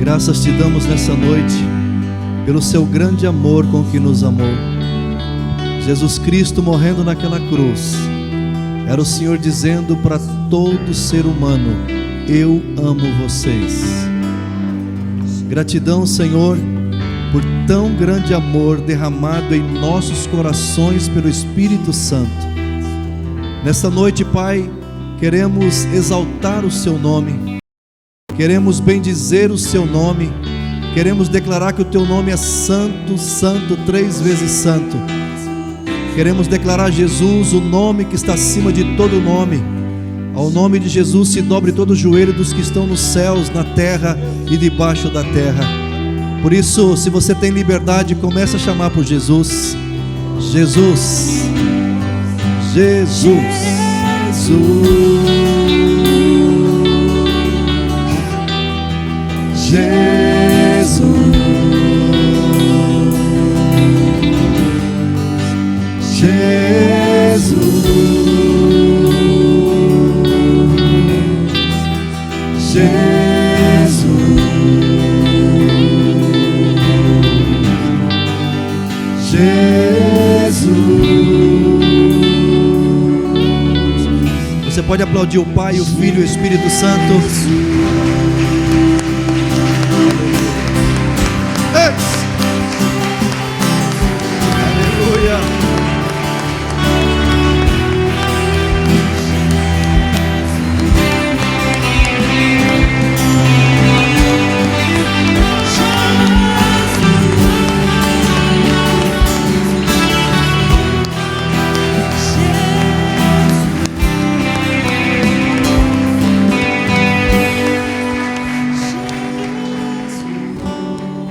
Graças te damos nessa noite, pelo seu grande amor com que nos amou. Jesus Cristo morrendo naquela cruz, era o Senhor dizendo para todo ser humano: eu amo vocês. Gratidão, Senhor, por tão grande amor derramado em nossos corações pelo Espírito Santo. Nessa noite, Pai, queremos exaltar o seu nome, queremos bendizer o seu nome, queremos declarar que o teu nome é santo, santo, 3 vezes santo. Queremos declarar Jesus, o nome que está acima de todo nome. Ao nome de Jesus se dobre todo o joelho dos que estão nos céus, na terra e debaixo da terra. Por isso, se você tem liberdade, comece a chamar por Jesus. Jesus, Jesus, Jesus, Jesus, Jesus, Jesus. Você pode aplaudir o Pai, o Filho e o Espírito Santo. Aleluia.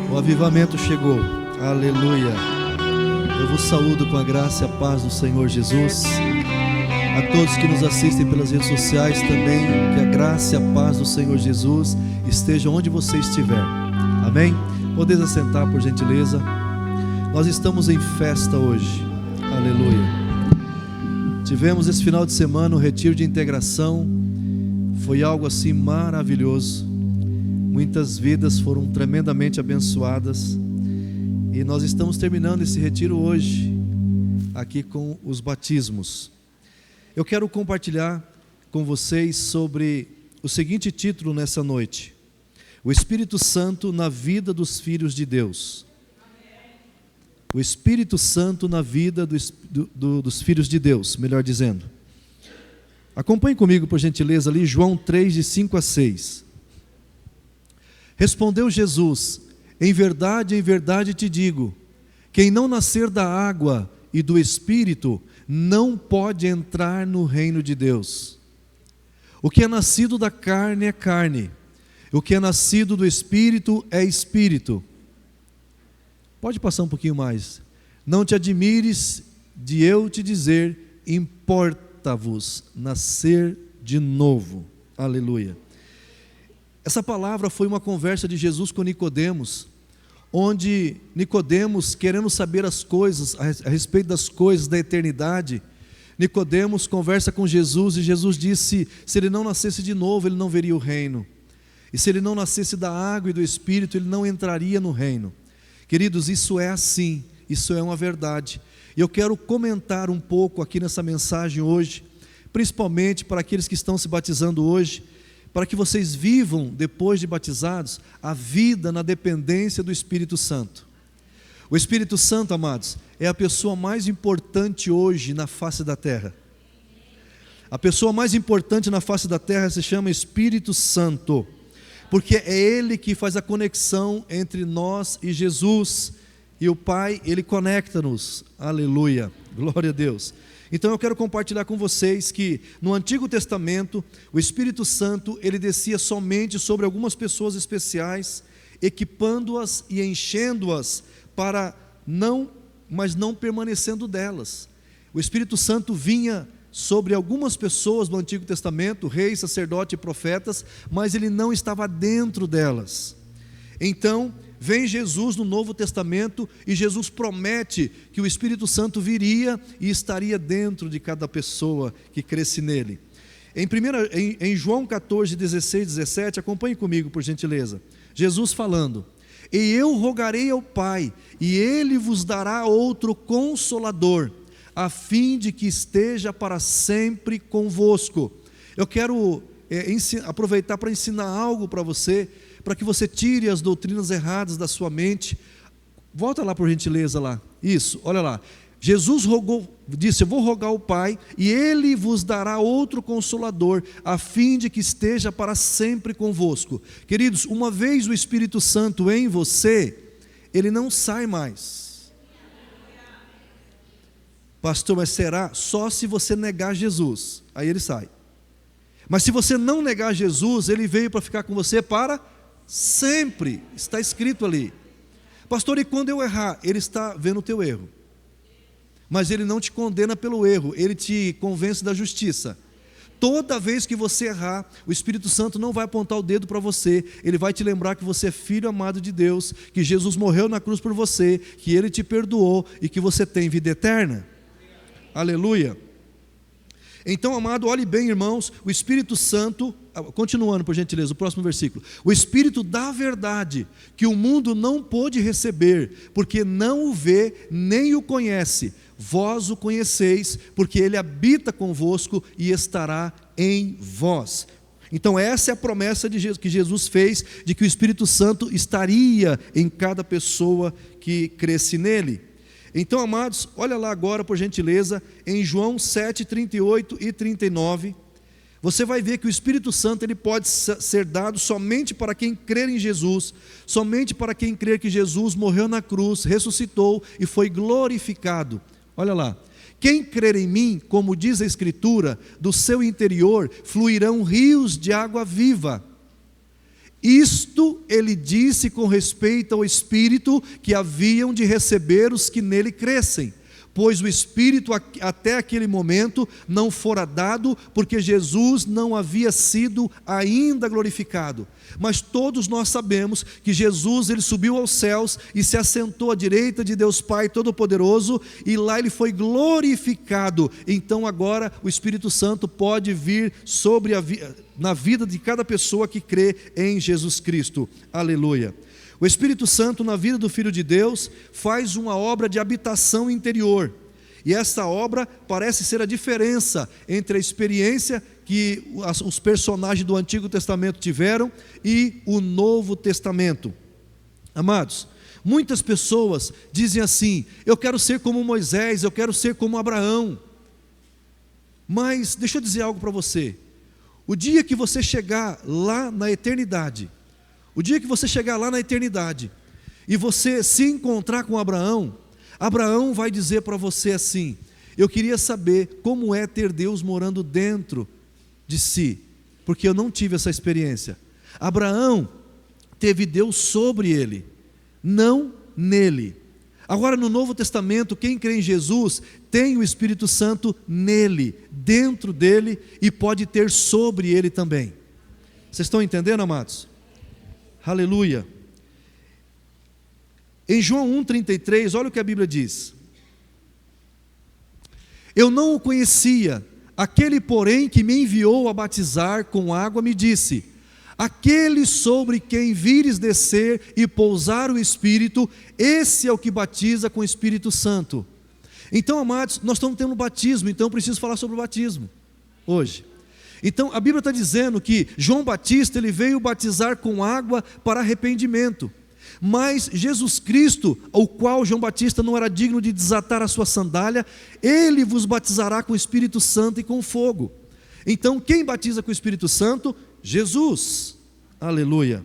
O avivamento chegou, aleluia. Eu vos saúdo com a graça e a paz do Senhor Jesus. A todos que nos assistem pelas redes sociais também, que a graça e a paz do Senhor Jesus estejam onde você estiver, amém? Podeis assentar, por gentileza. Nós estamos em festa hoje, aleluia. Tivemos esse final de semana o retiro de integração, foi algo assim maravilhoso. Muitas vidas foram tremendamente abençoadas. E nós estamos terminando esse retiro hoje, aqui com os batismos. Eu quero compartilhar com vocês sobre o seguinte título nessa noite: o Espírito Santo na vida dos filhos de Deus. O Espírito Santo na vida dos filhos de Deus, melhor dizendo. Acompanhe comigo, por gentileza, ali João 3, de 5 a 6. Respondeu Jesus: em verdade te digo, quem não nascer da água e do Espírito não pode entrar no reino de Deus. O que é nascido da carne é carne, o que é nascido do Espírito é Espírito. Pode passar um pouquinho mais. Não te admires de eu te dizer, importa-vos nascer de novo. Aleluia. Essa palavra foi uma conversa de Jesus com Nicodemos, onde Nicodemos, querendo saber as coisas, a respeito das coisas da eternidade, Nicodemos conversa com Jesus e Jesus disse: se ele não nascesse de novo, ele não veria o reino. E se ele não nascesse da água e do Espírito, ele não entraria no reino. Queridos, isso é assim, isso é uma verdade. E eu quero comentar um pouco aqui nessa mensagem hoje, principalmente para aqueles que estão se batizando hoje, para que vocês vivam, depois de batizados, a vida na dependência do Espírito Santo. O Espírito Santo, amados, é a pessoa mais importante hoje na face da terra. A pessoa mais importante na face da terra se chama Espírito Santo, porque é Ele que faz a conexão entre nós e Jesus, e o Pai, Ele conecta-nos, aleluia, glória a Deus. Então eu quero compartilhar com vocês que no Antigo Testamento o Espírito Santo ele descia somente sobre algumas pessoas especiais, equipando-as e enchendo-as mas não permanecendo delas. O Espírito Santo vinha sobre algumas pessoas do Antigo Testamento, reis, sacerdotes e profetas, mas ele não estava dentro delas. Então vem Jesus no Novo Testamento e Jesus promete que o Espírito Santo viria e estaria dentro de cada pessoa que cresce nele. Em João 14, 16, 17, acompanhe comigo, por gentileza. Jesus falando: e eu rogarei ao Pai, e Ele vos dará outro Consolador, a fim de que esteja para sempre convosco. Eu quero aproveitar para ensinar algo para você, para que você tire as doutrinas erradas da sua mente. Volta lá, por gentileza, lá. Isso, olha lá. Jesus disse: eu vou rogar ao Pai, e Ele vos dará outro Consolador, a fim de que esteja para sempre convosco. Queridos, uma vez o Espírito Santo em você, ele não sai mais. Pastor, mas será? Só se você negar Jesus, aí ele sai. Mas se você não negar Jesus, ele veio para ficar com você para sempre. Está escrito ali. Pastor, e quando eu errar? Ele está vendo o teu erro, mas ele não te condena pelo erro, ele te convence da justiça. Toda vez que você errar, o Espírito Santo não vai apontar o dedo para você, ele vai te lembrar que você é filho amado de Deus, que Jesus morreu na cruz por você, que ele te perdoou e que você tem vida eterna. Aleluia. Então, amado, olhe bem, irmãos, o Espírito Santo, continuando por gentileza, o próximo versículo: o Espírito da verdade, que o mundo não pôde receber, porque não o vê nem o conhece, vós o conheceis, porque ele habita convosco e estará em vós. Então essa é a promessa de Jesus, que Jesus fez, de que o Espírito Santo estaria em cada pessoa que cresce nele. Então, amados, olha lá agora, por gentileza, em João 7, 38 e 39, você vai ver que o Espírito Santo ele pode ser dado somente para quem crer em Jesus, somente para quem crer que Jesus morreu na cruz, ressuscitou e foi glorificado. Olha lá: quem crer em mim, como diz a Escritura, do seu interior fluirão rios de água viva. Isto ele disse com respeito ao Espírito que haviam de receber os que nele crescem, pois o Espírito até aquele momento não fora dado, porque Jesus não havia sido ainda glorificado. Mas todos nós sabemos que Jesus ele subiu aos céus e se assentou à direita de Deus Pai Todo-Poderoso, e lá ele foi glorificado. Então agora o Espírito Santo pode vir na vida de cada pessoa que crê em Jesus Cristo. Aleluia. O Espírito Santo na vida do Filho de Deus faz uma obra de habitação interior, e essa obra parece ser a diferença entre a experiência que os personagens do Antigo Testamento tiveram e o Novo Testamento. Amados, muitas pessoas dizem assim: eu quero ser como Moisés, eu quero ser como Abraão. Mas deixa eu dizer algo para você: o dia que você chegar lá na eternidade, e você se encontrar com Abraão, Abraão vai dizer para você assim: eu queria saber como é ter Deus morando dentro de si, porque eu não tive essa experiência. Abraão teve Deus sobre ele, não nele. Agora no Novo Testamento, quem crê em Jesus tem o Espírito Santo nele, dentro dele, e pode ter sobre ele também. Vocês estão entendendo, amados? Aleluia. Em João 1,33, olha o que a Bíblia diz: eu não o conhecia, aquele porém que me enviou a batizar com água me disse: aquele sobre quem vires descer e pousar o Espírito, esse é o que batiza com o Espírito Santo. Então, amados, nós estamos tendo um batismo, então eu preciso falar sobre o batismo hoje. Então a Bíblia está dizendo que João Batista ele veio batizar com água para arrependimento, mas Jesus Cristo, o qual João Batista não era digno de desatar a sua sandália, ele vos batizará com o Espírito Santo e com fogo. Então quem batiza com o Espírito Santo? Jesus. Aleluia.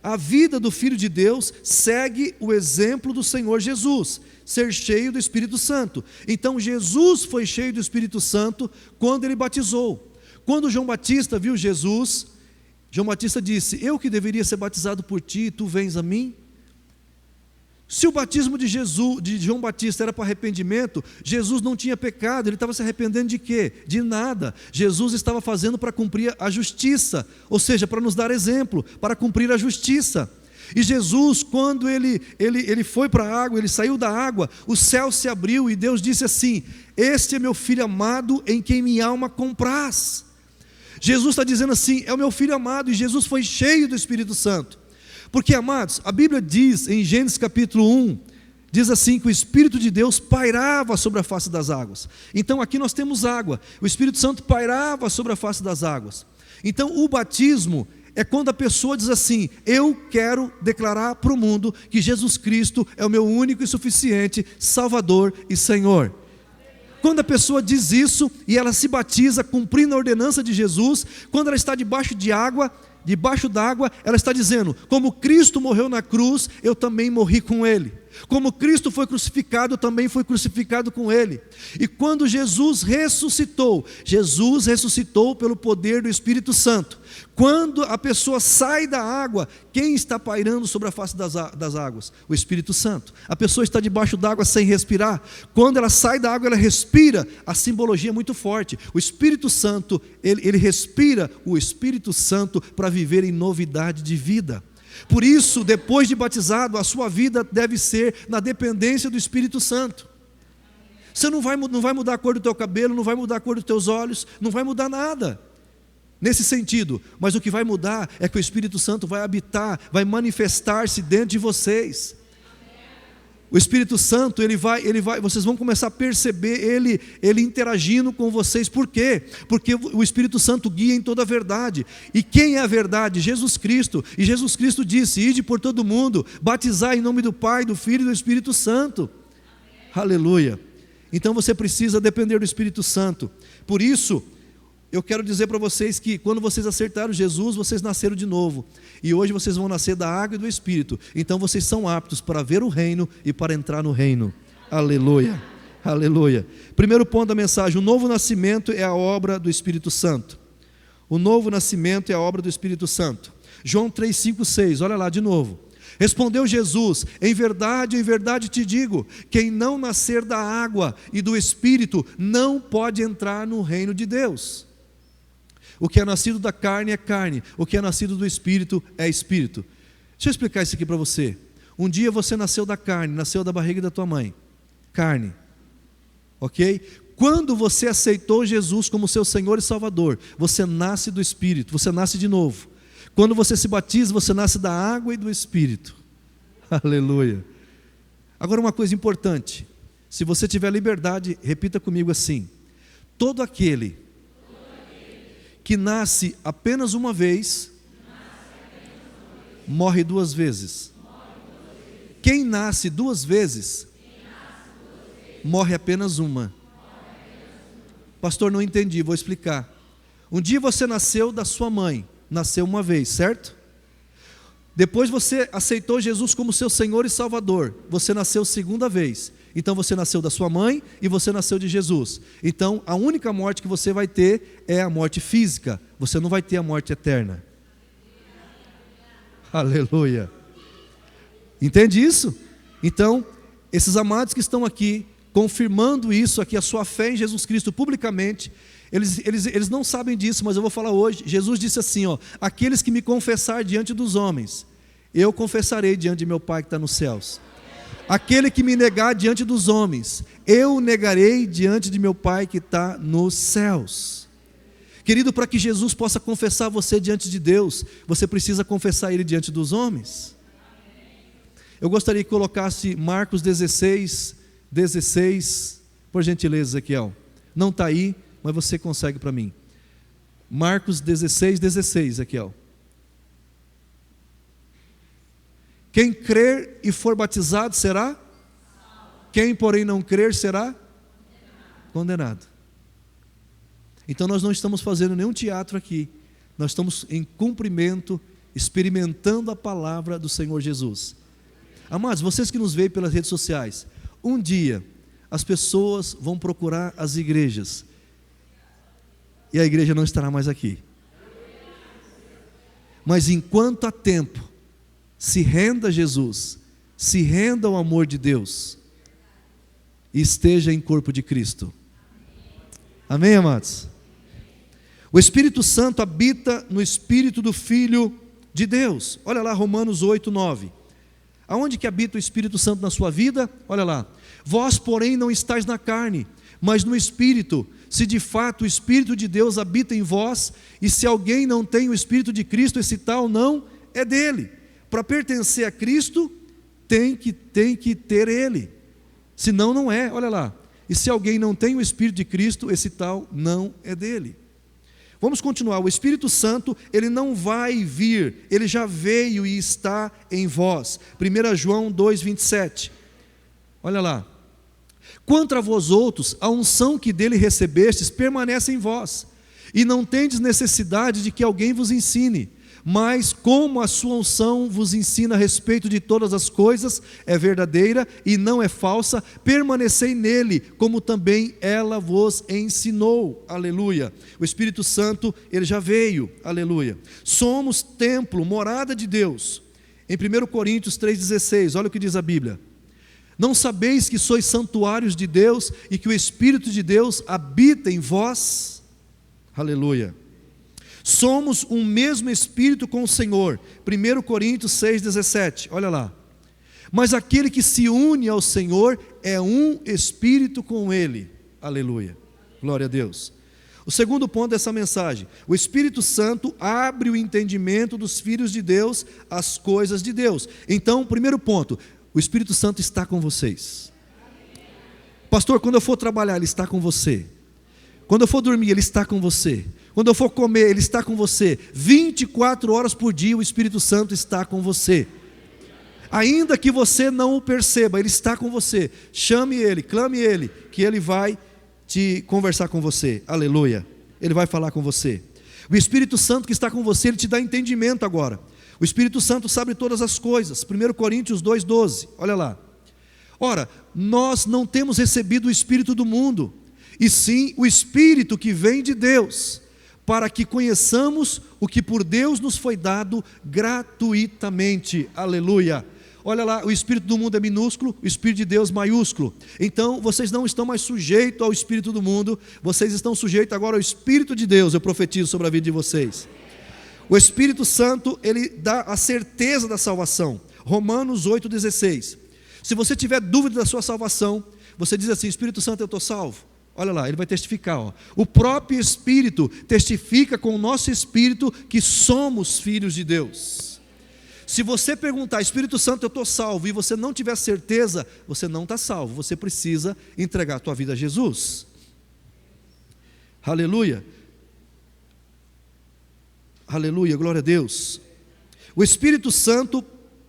A vida do Filho de Deus segue o exemplo do Senhor Jesus, ser cheio do Espírito Santo. Então Jesus foi cheio do Espírito Santo quando ele batizou. Quando João Batista viu Jesus, João Batista disse: eu que deveria ser batizado por ti, e tu vens a mim? Se o batismo de João Batista era para arrependimento, Jesus não tinha pecado, ele estava se arrependendo de quê? De nada. Jesus estava fazendo para cumprir a justiça, ou seja, para nos dar exemplo, para cumprir a justiça. E Jesus, quando ele foi para a água, ele saiu da água, o céu se abriu e Deus disse assim: este é meu filho amado em quem minha alma compraz. Jesus está dizendo assim: é o meu filho amado, e Jesus foi cheio do Espírito Santo. Porque, amados, a Bíblia diz em Gênesis capítulo 1, diz assim que o Espírito de Deus pairava sobre a face das águas. Então aqui nós temos água, o Espírito Santo pairava sobre a face das águas. Então o batismo é quando a pessoa diz assim: eu quero declarar para o mundo que Jesus Cristo é o meu único e suficiente Salvador e Senhor. Quando a pessoa diz isso e ela se batiza cumprindo a ordenança de Jesus, quando ela está debaixo d'água, ela está dizendo: como Cristo morreu na cruz, eu também morri com Ele. Como Cristo foi crucificado, eu também fui crucificado com Ele. E quando Jesus ressuscitou pelo poder do Espírito Santo. Quando a pessoa sai da água, quem está pairando sobre a face das águas? O Espírito Santo. A pessoa está debaixo d'água sem respirar. Quando ela sai da água, ela respira. A simbologia é muito forte. O Espírito Santo, ele respira o Espírito Santo para viver em novidade de vida. Por isso, depois de batizado, a sua vida deve ser na dependência do Espírito Santo. Você não vai mudar a cor do teu cabelo, não vai mudar a cor dos teus olhos, não vai mudar nada nesse sentido. Mas o que vai mudar é que o Espírito Santo vai habitar, vai manifestar-se dentro de vocês. O Espírito Santo, ele vai, vocês vão começar a perceber ele interagindo com vocês. Por quê? Porque o Espírito Santo guia em toda a verdade. E quem é a verdade? Jesus Cristo. E Jesus Cristo disse: ide por todo mundo, batizar em nome do Pai, do Filho e do Espírito Santo. Aleluia. Então você precisa depender do Espírito Santo. Por isso, eu quero dizer para vocês que quando vocês acertaram Jesus, vocês nasceram de novo. E hoje vocês vão nascer da água e do Espírito. Então vocês são aptos para ver o reino e para entrar no reino. Aleluia, aleluia. Primeiro ponto da mensagem: o novo nascimento é a obra do Espírito Santo. O novo nascimento é a obra do Espírito Santo. João 3, 5, 6, olha lá de novo. Respondeu Jesus: em verdade te digo, quem não nascer da água e do Espírito não pode entrar no reino de Deus. O que é nascido da carne é carne, o que é nascido do Espírito é Espírito. Deixa eu explicar isso aqui para você. Um dia você nasceu da carne, nasceu da barriga da tua mãe, carne, ok? Quando você aceitou Jesus como seu Senhor e Salvador, você nasce do Espírito, você nasce de novo. Quando você se batiza, você nasce da água e do Espírito. Aleluia. Agora uma coisa importante, se você tiver liberdade, repita comigo assim: todo aquele que nasce apenas uma vez, morre duas vezes. Quem nasce duas vezes, morre apenas uma. Pastor, não entendi, vou explicar. Um dia você nasceu da sua mãe, nasceu uma vez, certo? Depois você aceitou Jesus como seu Senhor e Salvador, você nasceu segunda vez. Então você nasceu da sua mãe e você nasceu de Jesus. Então a única morte que você vai ter é a morte física. Você não vai ter a morte eterna. Aleluia. Entende isso? Então, esses amados que estão aqui, confirmando isso aqui, a sua fé em Jesus Cristo publicamente, eles não sabem disso, mas eu vou falar hoje. Jesus disse assim, ó: aqueles que me confessar diante dos homens, eu confessarei diante de meu Pai que está nos céus. Aquele que me negar diante dos homens, eu negarei diante de meu Pai que está nos céus. Querido, para que Jesus possa confessar você diante de Deus, você precisa confessar Ele diante dos homens. Eu gostaria que colocasse Marcos 16, por gentileza, Ezequiel. Não está aí, mas você consegue para mim. Marcos 16, Ezequiel. Quem crer e for batizado será? Quem, porém, não crer será? Condenado. Então nós não estamos fazendo nenhum teatro aqui. Nós estamos em cumprimento, experimentando a palavra do Senhor Jesus. Amados, vocês que nos veem pelas redes sociais, um dia as pessoas vão procurar as igrejas e a igreja não estará mais aqui. Mas enquanto há tempo, se renda a Jesus, se renda ao amor de Deus e esteja em corpo de Cristo. Amém, amados? O Espírito Santo habita no Espírito do Filho de Deus. Olha lá Romanos 8, 9. Aonde que habita o Espírito Santo na sua vida? Olha lá. Vós, porém, não estáis na carne, mas no Espírito, se de fato o Espírito de Deus habita em vós, e se alguém não tem o Espírito de Cristo, esse tal não é dele. Para pertencer a Cristo, tem que ter ele, senão não é, olha lá. E se alguém não tem o Espírito de Cristo, esse tal não é dele. Vamos continuar. O Espírito Santo, ele não vai vir, ele já veio e está em vós. 1 João 2,27. Olha lá. Quanto a vós outros, a unção que dele recebestes permanece em vós, e não tendes necessidade de que alguém vos ensine, mas como a sua unção vos ensina a respeito de todas as coisas, é verdadeira e não é falsa, permanecei nele, como também ela vos ensinou. Aleluia. O Espírito Santo, ele já veio. Aleluia. Somos templo, morada de Deus. Em 1 Coríntios 3,16, olha o que diz a Bíblia. Não sabeis que sois santuários de Deus e que o Espírito de Deus habita em vós? Aleluia. Somos um mesmo Espírito com o Senhor. 1 Coríntios 6,17, olha lá. Mas aquele que se une ao Senhor é um Espírito com Ele. Aleluia. Glória a Deus. O segundo ponto dessa mensagem: o Espírito Santo abre o entendimento dos filhos de Deus às coisas de Deus. Então, primeiro ponto, o Espírito Santo está com vocês. Pastor, quando eu for trabalhar, Ele está com você. Quando eu for dormir, Ele está com você. Quando eu for comer, Ele está com você. 24 horas por dia o Espírito Santo está com você. Ainda que você não o perceba, Ele está com você. Chame Ele, clame Ele, que Ele vai te conversar com você. Aleluia. Ele vai falar com você. O Espírito Santo que está com você, Ele te dá entendimento agora. O Espírito Santo sabe todas as coisas. 1 Coríntios 2,12, olha lá. Ora, nós não temos recebido o Espírito do mundo, e sim o Espírito que vem de Deus, para que conheçamos o que por Deus nos foi dado gratuitamente. Aleluia. Olha lá, o Espírito do mundo é minúsculo, o Espírito de Deus maiúsculo. Então, vocês não estão mais sujeitos ao Espírito do mundo, vocês estão sujeitos agora ao Espírito de Deus. Eu profetizo sobre a vida de vocês. O Espírito Santo, ele dá a certeza da salvação. Romanos 8,16. Se você tiver dúvida da sua salvação, você diz assim: Espírito Santo, eu estou salvo. Olha lá, ele vai testificar. Ó. O próprio Espírito testifica com o nosso Espírito que somos filhos de Deus. Se você perguntar, Espírito Santo, eu estou salvo, e você não tiver certeza, você não está salvo. Você precisa entregar a tua vida a Jesus. Aleluia. Aleluia, glória a Deus. O Espírito Santo,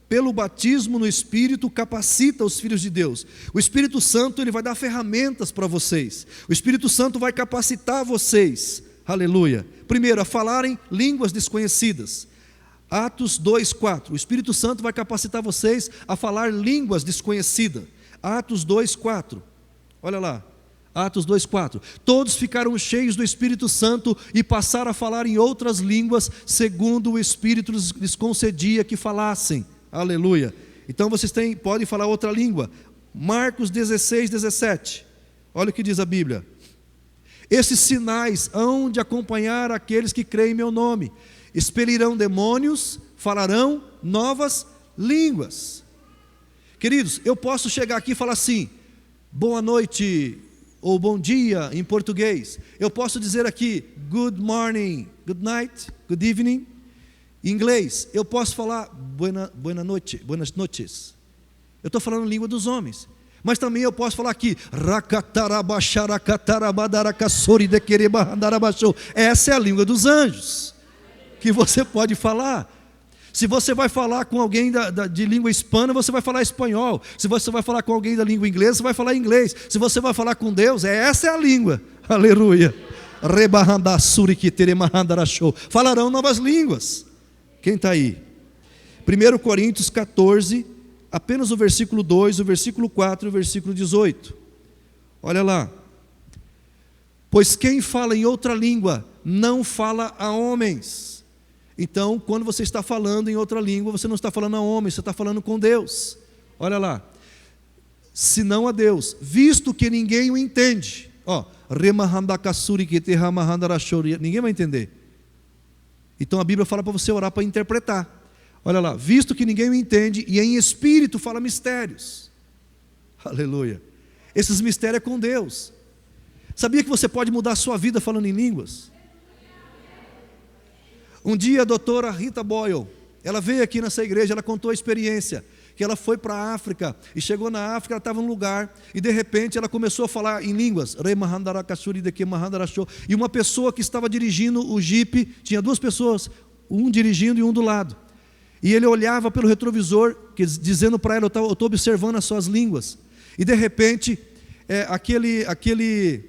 pelo batismo no Espírito, capacita os filhos de Deus. O Espírito Santo, ele vai dar ferramentas para vocês. O Espírito Santo vai capacitar vocês. Aleluia. Primeiro, a falarem línguas desconhecidas. Atos 2,4. O Espírito Santo vai capacitar vocês a falar línguas desconhecidas. Atos 2,4. Olha lá. Atos 2,4. Todos ficaram cheios do Espírito Santo e passaram a falar em outras línguas, segundo o Espírito lhes concedia que falassem. Aleluia. Então vocês podem falar outra língua. Marcos 16:17. Olha o que diz a Bíblia. Esses sinais hão de acompanhar aqueles que creem em meu nome. Expelirão demônios, falarão novas línguas. Queridos, eu posso chegar aqui e falar assim: boa noite, ou bom dia em português. Eu posso dizer aqui good morning, good night, good evening. Em inglês, eu posso falar buenas noches. Eu estou falando a língua dos homens. Mas também eu posso falar aqui essa é a língua dos anjos que você pode falar. Se você vai falar com alguém de língua hispana, você vai falar espanhol. Se você vai falar com alguém da língua inglesa, você vai falar inglês. Se você vai falar com Deus, essa é a língua. Aleluia. Falarão novas línguas. Quem está aí? 1 Coríntios 14, apenas o versículo 2, o versículo 4 e o versículo 18. Olha lá. Pois quem fala em outra língua não fala a homens. Então, quando você está falando em outra língua, você não está falando a homens, você está falando com Deus. Olha lá. Senão a Deus, visto que ninguém o entende. Ninguém vai entender. Então a Bíblia fala para você orar para interpretar. Olha lá, visto que ninguém o entende, e em espírito fala mistérios. Aleluia. Esses mistérios é com Deus. Sabia que você pode mudar a sua vida falando em línguas? Um dia a doutora Rita Boyle, ela veio aqui nessa igreja, ela contou a experiência, que ela foi para a África, e chegou na África, ela estava num lugar, e de repente ela começou a falar em línguas, e uma pessoa que estava dirigindo o jipe, tinha duas pessoas, um dirigindo e um do lado, e ele olhava pelo retrovisor, dizendo para ela, eu estou observando as suas línguas, e de repente, aquele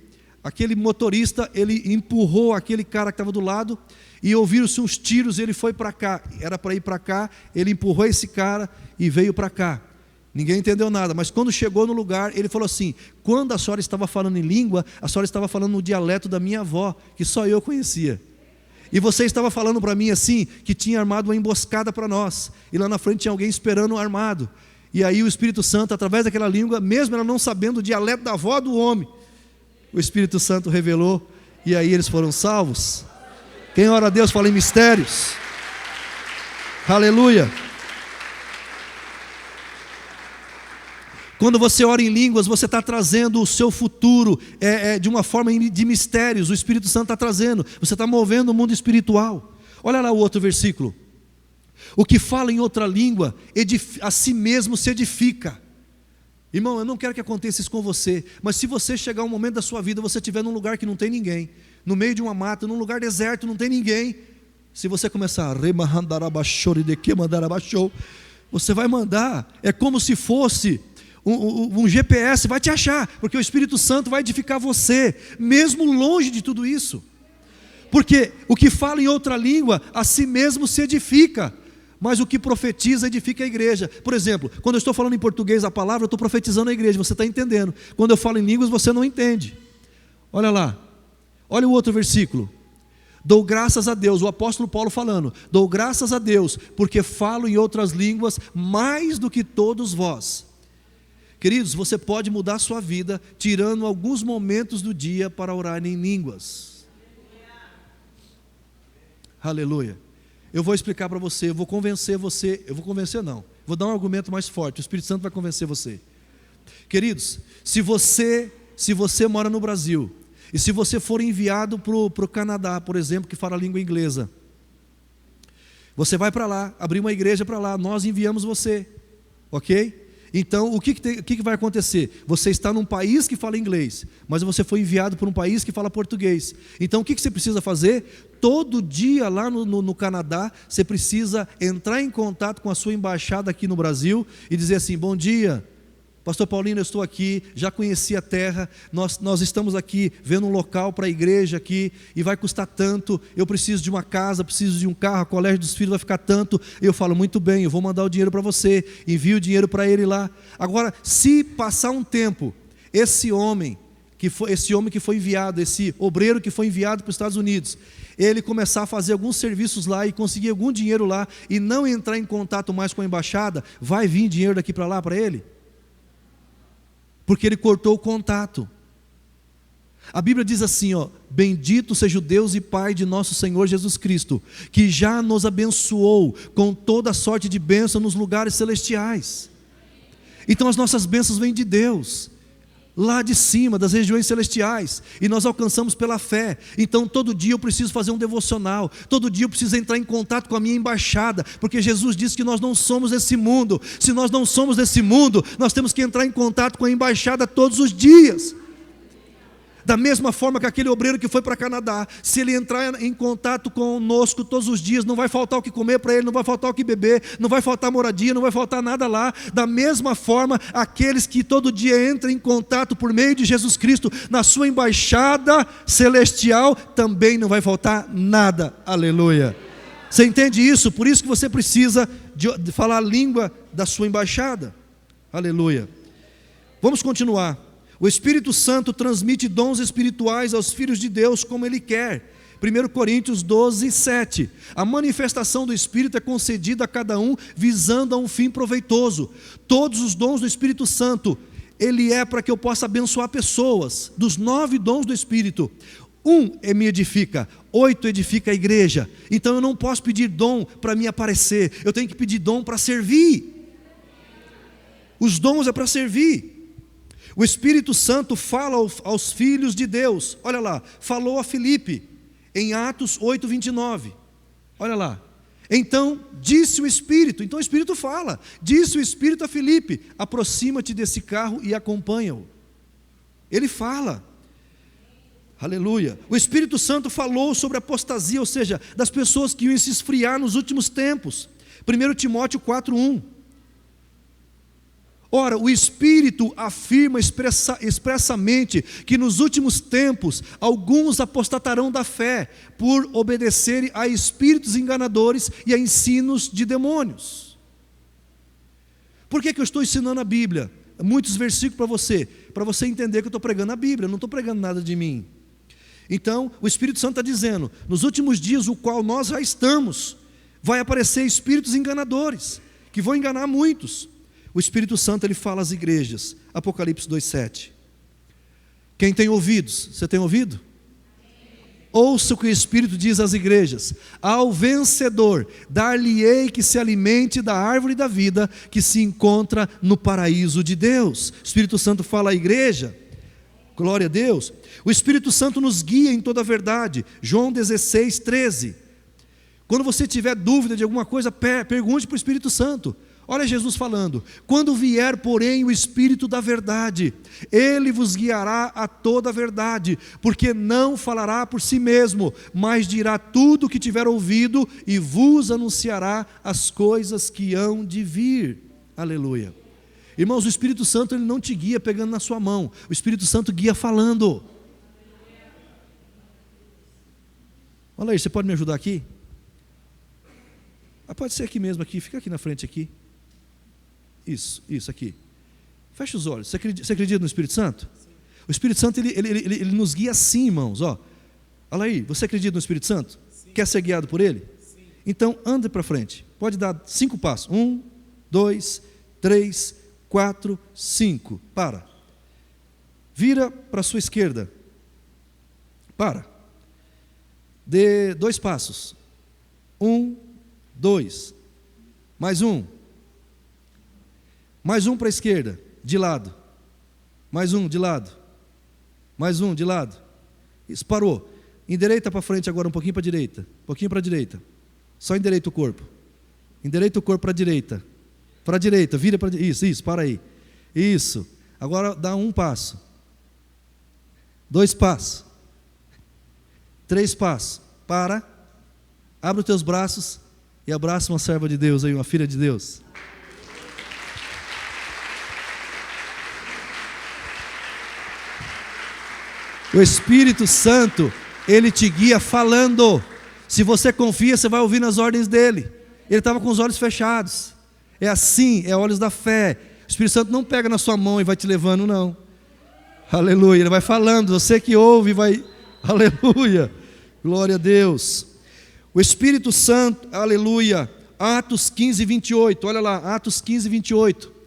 motorista, ele empurrou aquele cara que estava do lado, e ouviram-se uns tiros, e ele foi para cá, era para ir para cá, ele empurrou esse cara e veio para cá. Ninguém entendeu nada, mas quando chegou no lugar, ele falou assim: quando a senhora estava falando em língua, a senhora estava falando no dialeto da minha avó, que só eu conhecia. E você estava falando para mim assim, que tinha armado uma emboscada para nós, e lá na frente tinha alguém esperando armado. E aí o Espírito Santo, através daquela língua, mesmo ela não sabendo o dialeto da avó do homem, o Espírito Santo revelou, e aí eles foram salvos. Quem ora a Deus fala em mistérios. Aleluia. Quando você ora em línguas, você está trazendo o seu futuro de uma forma de mistérios. O Espírito Santo está trazendo. Você está movendo o mundo espiritual. Olha lá o outro versículo. O que fala em outra língua, a si mesmo se edifica. Irmão, eu não quero que aconteça isso com você, mas se você chegar um momento da sua vida, você estiver num lugar que não tem ninguém, no meio de uma mata, num lugar deserto, não tem ninguém, se você começar você vai mandar, é como se fosse um GPS, vai te achar, porque o Espírito Santo vai edificar você, mesmo longe de tudo isso, porque o que fala em outra língua, a si mesmo se edifica, mas o que profetiza edifica a igreja. Por exemplo, quando eu estou falando em português a palavra, eu estou profetizando a igreja, você está entendendo. Quando eu falo em línguas, você não entende. Olha lá, olha o outro versículo. Dou graças a Deus, o apóstolo Paulo falando, dou graças a Deus, porque falo em outras línguas mais do que todos vós. Queridos, você pode mudar a sua vida, tirando alguns momentos do dia para orar em línguas. Aleluia. Eu vou explicar para você, eu vou convencer não, vou dar um argumento mais forte, o Espírito Santo vai convencer você. Queridos, se você mora no Brasil, e se você for enviado para o Canadá, por exemplo, que fala a língua inglesa, você vai para lá, abrir uma igreja para lá, nós enviamos você, ok? Então, o que vai acontecer? Você está num país que fala inglês, mas você foi enviado para um país que fala português. Então, o que você precisa fazer? Todo dia lá no Canadá, você precisa entrar em contato com a sua embaixada aqui no Brasil e dizer assim: bom dia, pastor Paulino, eu estou aqui, já conheci a terra, nós estamos aqui vendo um local para a igreja aqui, e vai custar tanto, eu preciso de uma casa, preciso de um carro, o colégio dos filhos vai ficar tanto. Eu falo: muito bem, eu vou mandar o dinheiro para você, envio o dinheiro para ele lá. Agora, se passar um tempo, esse homem que foi enviado, esse obreiro que foi enviado para os Estados Unidos, ele começar a fazer alguns serviços lá e conseguir algum dinheiro lá, e não entrar em contato mais com a embaixada, vai vir dinheiro daqui para lá para ele? Porque ele cortou o contato. A Bíblia diz assim, bendito seja o Deus e Pai de nosso Senhor Jesus Cristo, que já nos abençoou com toda sorte de bênção nos lugares celestiais. Então as nossas bênçãos vêm de Deus, lá de cima, das regiões celestiais, e nós alcançamos pela fé. Então todo dia eu preciso fazer um devocional, todo dia eu preciso entrar em contato com a minha embaixada, porque Jesus disse que nós não somos desse mundo. Se nós não somos desse mundo, nós temos que entrar em contato com a embaixada todos os dias. Da mesma forma que aquele obreiro que foi para Canadá, se ele entrar em contato conosco todos os dias, não vai faltar o que comer para ele, não vai faltar o que beber, não vai faltar moradia, não vai faltar nada lá. Da mesma forma, aqueles que todo dia entram em contato por meio de Jesus Cristo na sua embaixada celestial, também não vai faltar nada. Aleluia. Você entende isso? Por isso que você precisa de falar a língua da sua embaixada. Aleluia. Vamos continuar. O Espírito Santo transmite dons espirituais aos filhos de Deus como Ele quer. 1 Coríntios 12, 7. A manifestação do Espírito é concedida a cada um visando a um fim proveitoso. Todos os dons do Espírito Santo, ele é para que eu possa abençoar pessoas. Dos 9 dons do Espírito, 1 me edifica, 8 edifica a igreja. Então eu não posso pedir dom para me aparecer, eu tenho que pedir dom para servir. Os dons é para servir. O Espírito Santo fala aos filhos de Deus. Olha lá, falou a Filipe, em Atos 8:29. Olha lá. Então, disse o Espírito, então o Espírito fala, disse o Espírito a Filipe: aproxima-te desse carro e acompanha-o. Ele fala. Aleluia. O Espírito Santo falou sobre a apostasia, ou seja, das pessoas que iam se esfriar nos últimos tempos. 1 Timóteo 4:1. Ora, o Espírito afirma expressamente que nos últimos tempos alguns apostatarão da fé por obedecerem a espíritos enganadores e a ensinos de demônios. Por que eu estou ensinando a Bíblia? Muitos versículos para você entender que eu estou pregando a Bíblia, eu não estou pregando nada de mim. Então, o Espírito Santo está dizendo, nos últimos dias, o qual nós já estamos, vai aparecer espíritos enganadores, que vão enganar muitos. O Espírito Santo, ele fala às igrejas, Apocalipse 2:7. Quem tem ouvidos, você tem ouvido? Ouça o que o Espírito diz às igrejas: ao vencedor, dar-lhe-ei que se alimente da árvore da vida, que se encontra no paraíso de Deus. O Espírito Santo fala à igreja, glória a Deus. O Espírito Santo nos guia em toda a verdade, João 16:13. Quando você tiver dúvida de alguma coisa, pergunte para o Espírito Santo. Olha Jesus falando: quando vier, porém, o Espírito da verdade, ele vos guiará a toda a verdade, porque não falará por si mesmo, mas dirá tudo o que tiver ouvido e vos anunciará as coisas que hão de vir. Aleluia. Irmãos, o Espírito Santo, ele não te guia pegando na sua mão, o Espírito Santo guia falando. Olha aí, você pode me ajudar aqui? Pode ser aqui mesmo, aqui, fica aqui na frente aqui. Isso aqui. Fecha os olhos. Você acredita no Espírito Santo? Sim. O Espírito Santo, ele nos guia assim, irmãos. Olha aí, você acredita no Espírito Santo? Sim. Quer ser guiado por ele? Sim. Então, ande para frente. Pode dar 5 passos. 1, 2, 3, 4, 5. Para. Vira para a sua esquerda. Para. Dê 2 passos. 1, 2. Mais um. Mais um para a esquerda, de lado. Mais um de lado. Mais um de lado. Isso, parou. Endireita para frente agora, um pouquinho para a direita. Um pouquinho para a direita. Só endireita o corpo. Endireita o corpo para a direita. Para a direita, vira para a direita. Isso, para aí. Isso. Agora dá 1 passo. 2 passos. 3 passos. Para. Abre os teus braços e abraça uma serva de Deus aí, uma filha de Deus. O Espírito Santo, ele te guia falando. Se você confia, você vai ouvir nas ordens dele. Ele estava com os olhos fechados. É assim, é olhos da fé. O Espírito Santo não pega na sua mão e vai te levando, não. Aleluia, ele vai falando. Você que ouve, vai. Aleluia, glória a Deus. O Espírito Santo, aleluia. Atos 15:28, olha lá, Atos 15:28.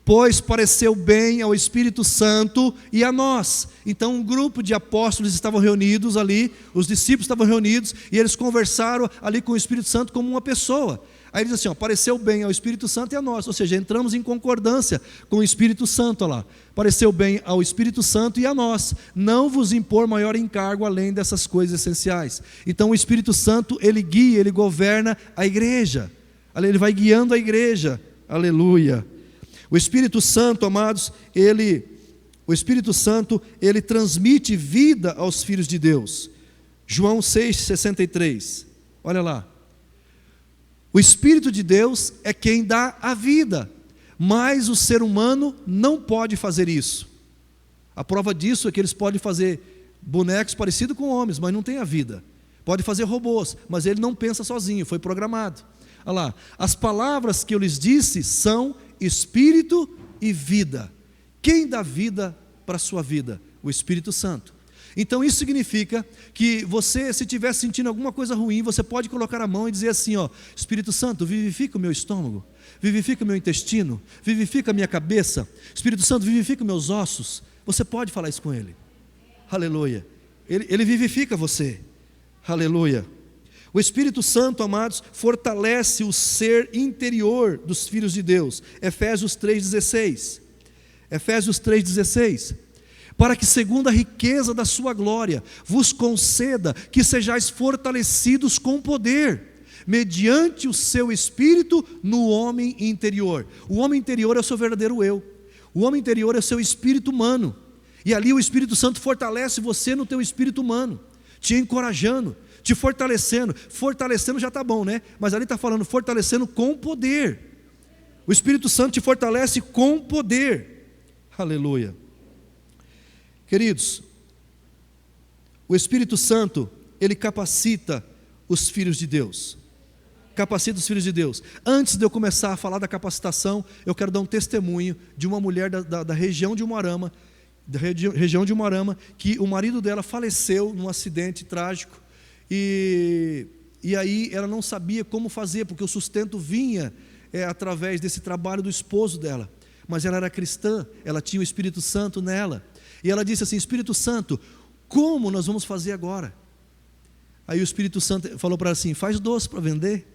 Pois pareceu bem ao Espírito Santo e a nós. Então um grupo de apóstolos estavam reunidos ali, os discípulos estavam reunidos, e eles conversaram ali com o Espírito Santo como uma pessoa. Aí ele diz assim, pareceu bem ao Espírito Santo e a nós, ou seja, entramos em concordância com o Espírito Santo, olha lá. Pareceu bem ao Espírito Santo e a nós, não vos impor maior encargo além dessas coisas essenciais. Então o Espírito Santo, ele guia, ele governa a igreja, ele vai guiando a igreja, aleluia. O Espírito Santo, amados, o Espírito Santo, ele transmite vida aos filhos de Deus. João 6,63, olha lá. O Espírito de Deus é quem dá a vida, mas o ser humano não pode fazer isso. A prova disso é que eles podem fazer bonecos parecidos com homens, mas não tem a vida. Pode fazer robôs, mas ele não pensa sozinho, foi programado. Olha lá, as palavras que eu lhes disse são Espírito e vida. Quem dá vida para a sua vida? O Espírito Santo. Então isso significa que você, se estiver sentindo alguma coisa ruim, você pode colocar a mão e dizer assim, Espírito Santo, vivifica o meu estômago, vivifica o meu intestino, vivifica a minha cabeça, Espírito Santo, vivifica os meus ossos. Você pode falar isso com Ele. Aleluia. Ele vivifica você. Aleluia. O Espírito Santo, amados, fortalece o ser interior dos filhos de Deus. Efésios 3,16. Efésios 3,16. Para que segundo a riqueza da sua glória, vos conceda que sejais fortalecidos com poder, mediante o seu Espírito no homem interior. O homem interior é o seu verdadeiro eu. O homem interior é o seu espírito humano. E ali o Espírito Santo fortalece você no teu espírito humano, te encorajando, te fortalecendo. Fortalecendo já está bom, né? Mas ali está falando fortalecendo com poder. O Espírito Santo te fortalece com poder. Aleluia. Queridos, o Espírito Santo, ele capacita os filhos de Deus. Capacita os filhos de Deus. Antes de eu começar a falar da capacitação, eu quero dar um testemunho de uma mulher da região de Umuarama, que o marido dela faleceu num acidente trágico, e aí ela não sabia como fazer, porque o sustento vinha através desse trabalho do esposo dela, mas ela era cristã, ela tinha o Espírito Santo nela, e ela disse assim: Espírito Santo, como nós vamos fazer agora? Aí o Espírito Santo falou para ela assim: faz doce para vender.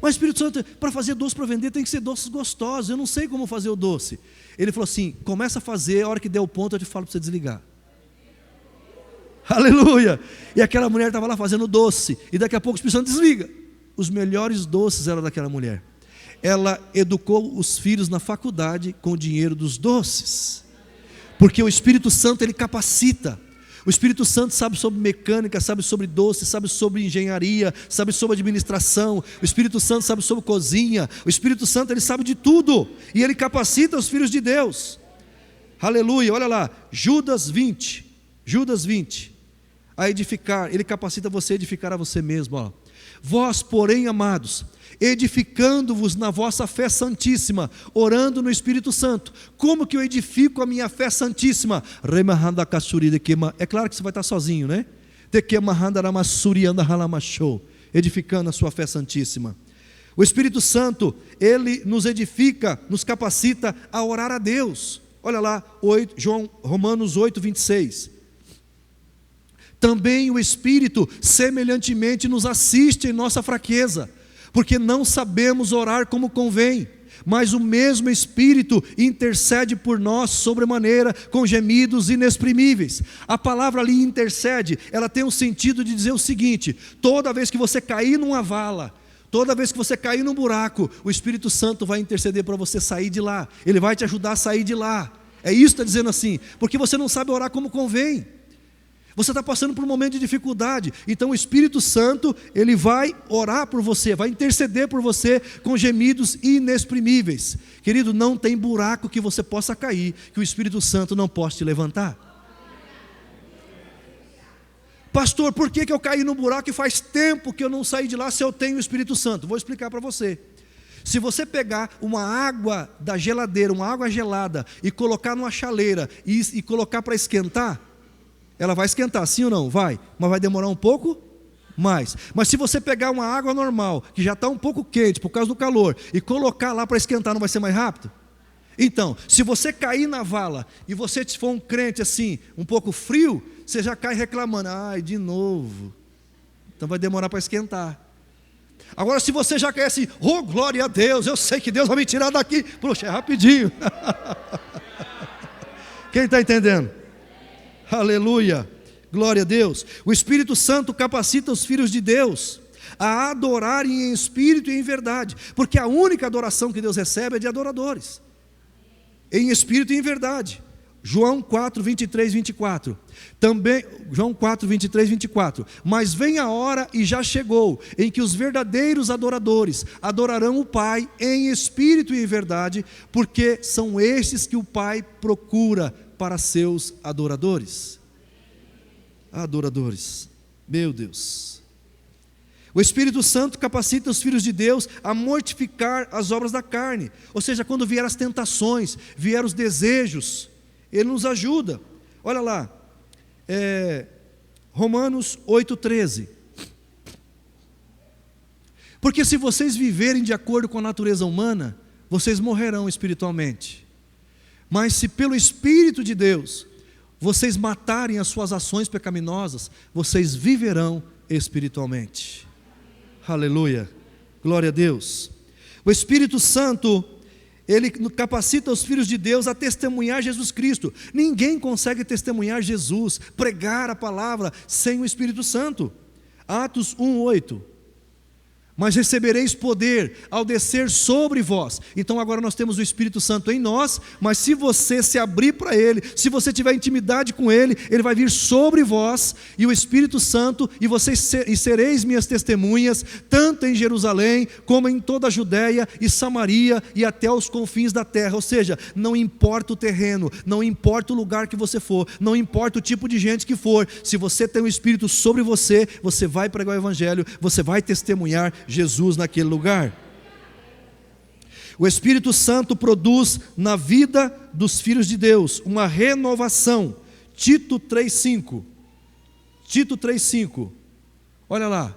Mas Espírito Santo, para fazer doce para vender tem que ser doces gostosos, eu não sei como fazer o doce. Ele falou assim: começa a fazer, a hora que der o ponto eu te falo para você desligar. Aleluia. E aquela mulher estava lá fazendo doce, e daqui a pouco o Espírito Santo desliga. Os melhores doces eram daquela mulher. Ela educou os filhos na faculdade com o dinheiro dos doces, porque o Espírito Santo, ele capacita. O Espírito Santo sabe sobre mecânica, sabe sobre doce, sabe sobre engenharia, sabe sobre administração. O Espírito Santo sabe sobre cozinha. O Espírito Santo, ele sabe de tudo, e ele capacita os filhos de Deus. Aleluia. Olha lá, Judas 20, a edificar. Ele capacita você a edificar a você mesmo, ó. Vós, porém, amados, edificando-vos na vossa fé santíssima, orando no Espírito Santo. Como que eu edifico a minha fé santíssima? É claro que você vai estar sozinho, né? Edificando a sua fé santíssima. O Espírito Santo, ele nos edifica, nos capacita a orar a Deus. Olha lá, Romanos 8, 26. Também o Espírito semelhantemente nos assiste em nossa fraqueza, porque não sabemos orar como convém, mas o mesmo Espírito intercede por nós sobremaneira com gemidos inexprimíveis. A palavra ali intercede, ela tem o sentido de dizer o seguinte: toda vez que você cair numa vala, toda vez que você cair num buraco, o Espírito Santo vai interceder para você sair de lá, ele vai te ajudar a sair de lá. É isso que está dizendo assim, porque você não sabe orar como convém. Você está passando por um momento de dificuldade, então o Espírito Santo, ele vai orar por você, vai interceder por você com gemidos inexprimíveis. Querido, não tem buraco que você possa cair, que o Espírito Santo não possa te levantar. Pastor, por que eu caí no buraco e faz tempo que eu não saí de lá se eu tenho o Espírito Santo? Vou explicar para você. Se você pegar uma água da geladeira, uma água gelada, e colocar numa chaleira, e colocar para esquentar, ela vai esquentar, sim ou não? Vai, mas vai demorar um pouco mais. Mas se você pegar uma água normal, que já está um pouco quente por causa do calor, e colocar lá para esquentar, não vai ser mais rápido? Então, se você cair na vala, e você for um crente assim, um pouco frio, você já cai reclamando: ai, de novo. Então vai demorar para esquentar. Agora, se você já cair assim: oh, glória a Deus, eu sei que Deus vai me tirar daqui. Poxa, é rapidinho. Quem está entendendo? Aleluia, glória a Deus. O Espírito Santo capacita os filhos de Deus a adorarem em espírito e em verdade, porque a única adoração que Deus recebe é de adoradores, em espírito e em verdade. João 4, 23, 24. Também, João 4, 23, 24. Mas vem a hora, e já chegou, em que os verdadeiros adoradores adorarão o Pai em espírito e em verdade, porque são estes que o Pai procura para seus adoradores. Adoradores, meu Deus. O Espírito Santo capacita os filhos de Deus a mortificar as obras da carne, ou seja, quando vier as tentações, vier os desejos, ele nos ajuda. Olha lá, Romanos 8,13. Porque se vocês viverem de acordo com a natureza humana, vocês morrerão espiritualmente. Mas se pelo Espírito de Deus vocês matarem as suas ações pecaminosas, vocês viverão espiritualmente. Aleluia, glória a Deus. O Espírito Santo, Ele capacita os filhos de Deus a testemunhar Jesus Cristo. Ninguém consegue testemunhar Jesus, pregar a palavra sem o Espírito Santo. Atos 1:8. Mas recebereis poder ao descer sobre vós. Então agora nós temos o Espírito Santo em nós, mas se você se abrir para Ele, se você tiver intimidade com Ele, Ele vai vir sobre vós, e o Espírito Santo, e vocês sereis minhas testemunhas, tanto em Jerusalém, como em toda a Judéia e Samaria, e até os confins da terra. Ou seja, não importa o terreno, não importa o lugar que você for, não importa o tipo de gente que for, se você tem o Espírito sobre você, você vai pregar o Evangelho, você vai testemunhar Jesus naquele lugar. O Espírito Santo produz na vida dos filhos de Deus uma renovação. Tito 3:5. Tito 3:5. Olha lá.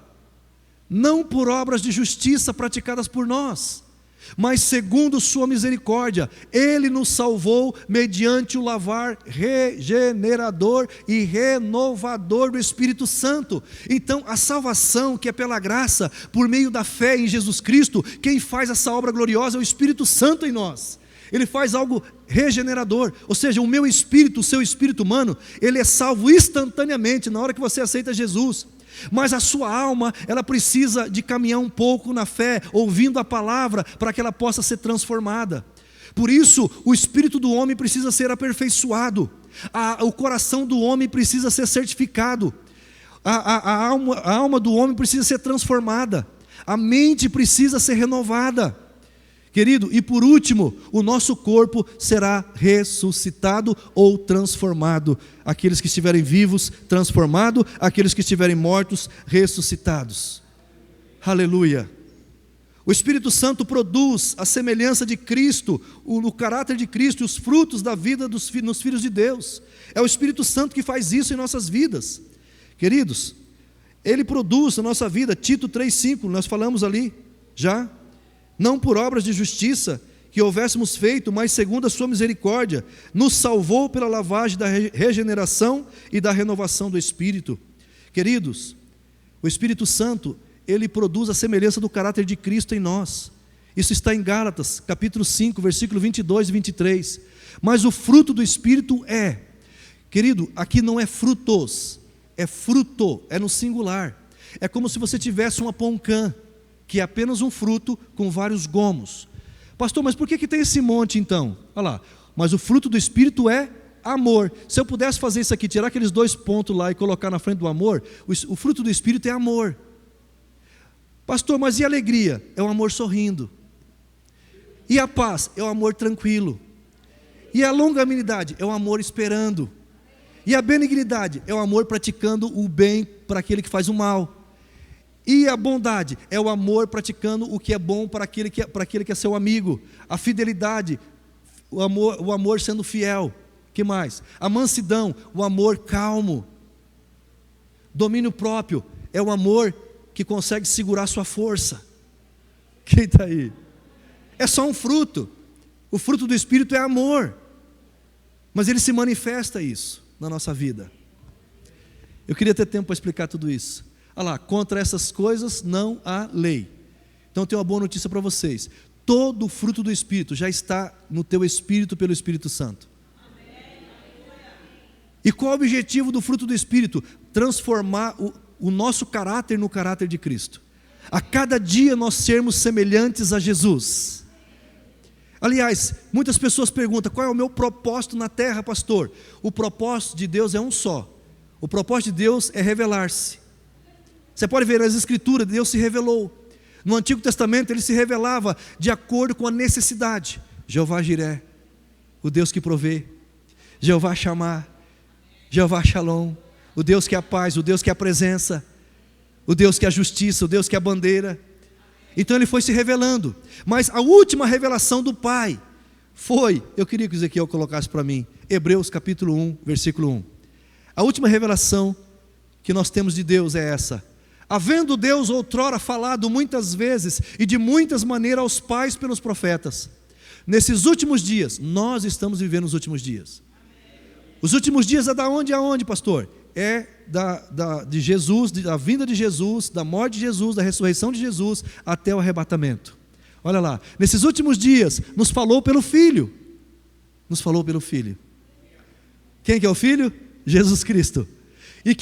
Não por obras de justiça praticadas por nós, mas segundo sua misericórdia, Ele nos salvou mediante o lavar regenerador e renovador do Espírito Santo. Então, a salvação que é pela graça, por meio da fé em Jesus Cristo, quem faz essa obra gloriosa é o Espírito Santo em nós. Ele faz algo regenerador, ou seja, o meu espírito, o seu espírito humano, ele é salvo instantaneamente na hora que você aceita Jesus. Mas a sua alma, ela precisa de caminhar um pouco na fé, ouvindo a palavra, para que ela possa ser transformada. Por isso, o espírito do homem precisa ser aperfeiçoado, o coração do homem precisa ser certificado, a alma do homem precisa ser transformada, a mente precisa ser renovada. Querido, e por último, o nosso corpo será ressuscitado ou transformado. Aqueles que estiverem vivos, transformado; aqueles que estiverem mortos, ressuscitados. Aleluia. O Espírito Santo produz a semelhança de Cristo, o caráter de Cristo e os frutos da vida nos filhos de Deus. É o Espírito Santo que faz isso em nossas vidas. Queridos, Ele produz na nossa vida. Tito 3:5, nós falamos ali já. Não por obras de justiça que houvéssemos feito, mas segundo a sua misericórdia, nos salvou pela lavagem da regeneração e da renovação do Espírito. Queridos, o Espírito Santo, ele produz a semelhança do caráter de Cristo em nós. Isso está em Gálatas, capítulo 5, versículo 22 e 23. Mas o fruto do Espírito é, querido, aqui não é frutos, é fruto, é no singular. É como se você tivesse uma poncã, que é apenas um fruto com vários gomos. Pastor, mas por que tem esse monte então? Olha lá, mas o fruto do Espírito é amor. Se eu pudesse fazer isso aqui, tirar aqueles 2 pontos lá e colocar na frente do amor, o fruto do Espírito é amor. Pastor, mas e a alegria? É o amor sorrindo. E a paz? É o amor tranquilo. E a longanimidade? É o amor esperando. E a benignidade? É o amor praticando o bem para aquele que faz o mal. E a bondade é o amor praticando o que é bom para aquele que é seu amigo. A fidelidade, o amor sendo fiel. Que mais? A mansidão, o amor calmo. Domínio próprio é o amor que consegue segurar sua força. Quem está aí? É só um fruto. O fruto do Espírito é amor. Mas ele se manifesta isso na nossa vida. Eu queria ter tempo para explicar tudo isso. Olha lá, contra essas coisas não há lei. Então eu tenho uma boa notícia para vocês. Todo o fruto do Espírito já está no teu espírito pelo Espírito Santo. E qual o objetivo do fruto do Espírito? Transformar o nosso caráter no caráter de Cristo. A cada dia nós sermos semelhantes a Jesus. Aliás, muitas pessoas perguntam: qual é o meu propósito na terra, pastor? O propósito de Deus é um só. O propósito de Deus é revelar-se. Você pode ver nas Escrituras, Deus se revelou. No Antigo Testamento ele se revelava de acordo com a necessidade. Jeová Jiré, o Deus que provê. Jeová Shammah, Jeová Shalom, o Deus que é a paz, o Deus que é a presença, o Deus que é a justiça, o Deus que é a bandeira. Então ele foi se revelando. Mas a última revelação do Pai foi, eu queria que o Ezequiel colocasse para mim, Hebreus capítulo 1, versículo 1. A última revelação que nós temos de Deus é essa: havendo Deus outrora falado muitas vezes e de muitas maneiras aos pais pelos profetas, nesses últimos dias, nós estamos vivendo os últimos dias. Os últimos dias é da onde a onde, pastor? É de Jesus, da vinda de Jesus, da morte de Jesus, da ressurreição de Jesus, até o arrebatamento. Olha lá, nesses últimos dias, nos falou pelo Filho. Nos falou pelo Filho. Quem que é o Filho? Jesus Cristo. E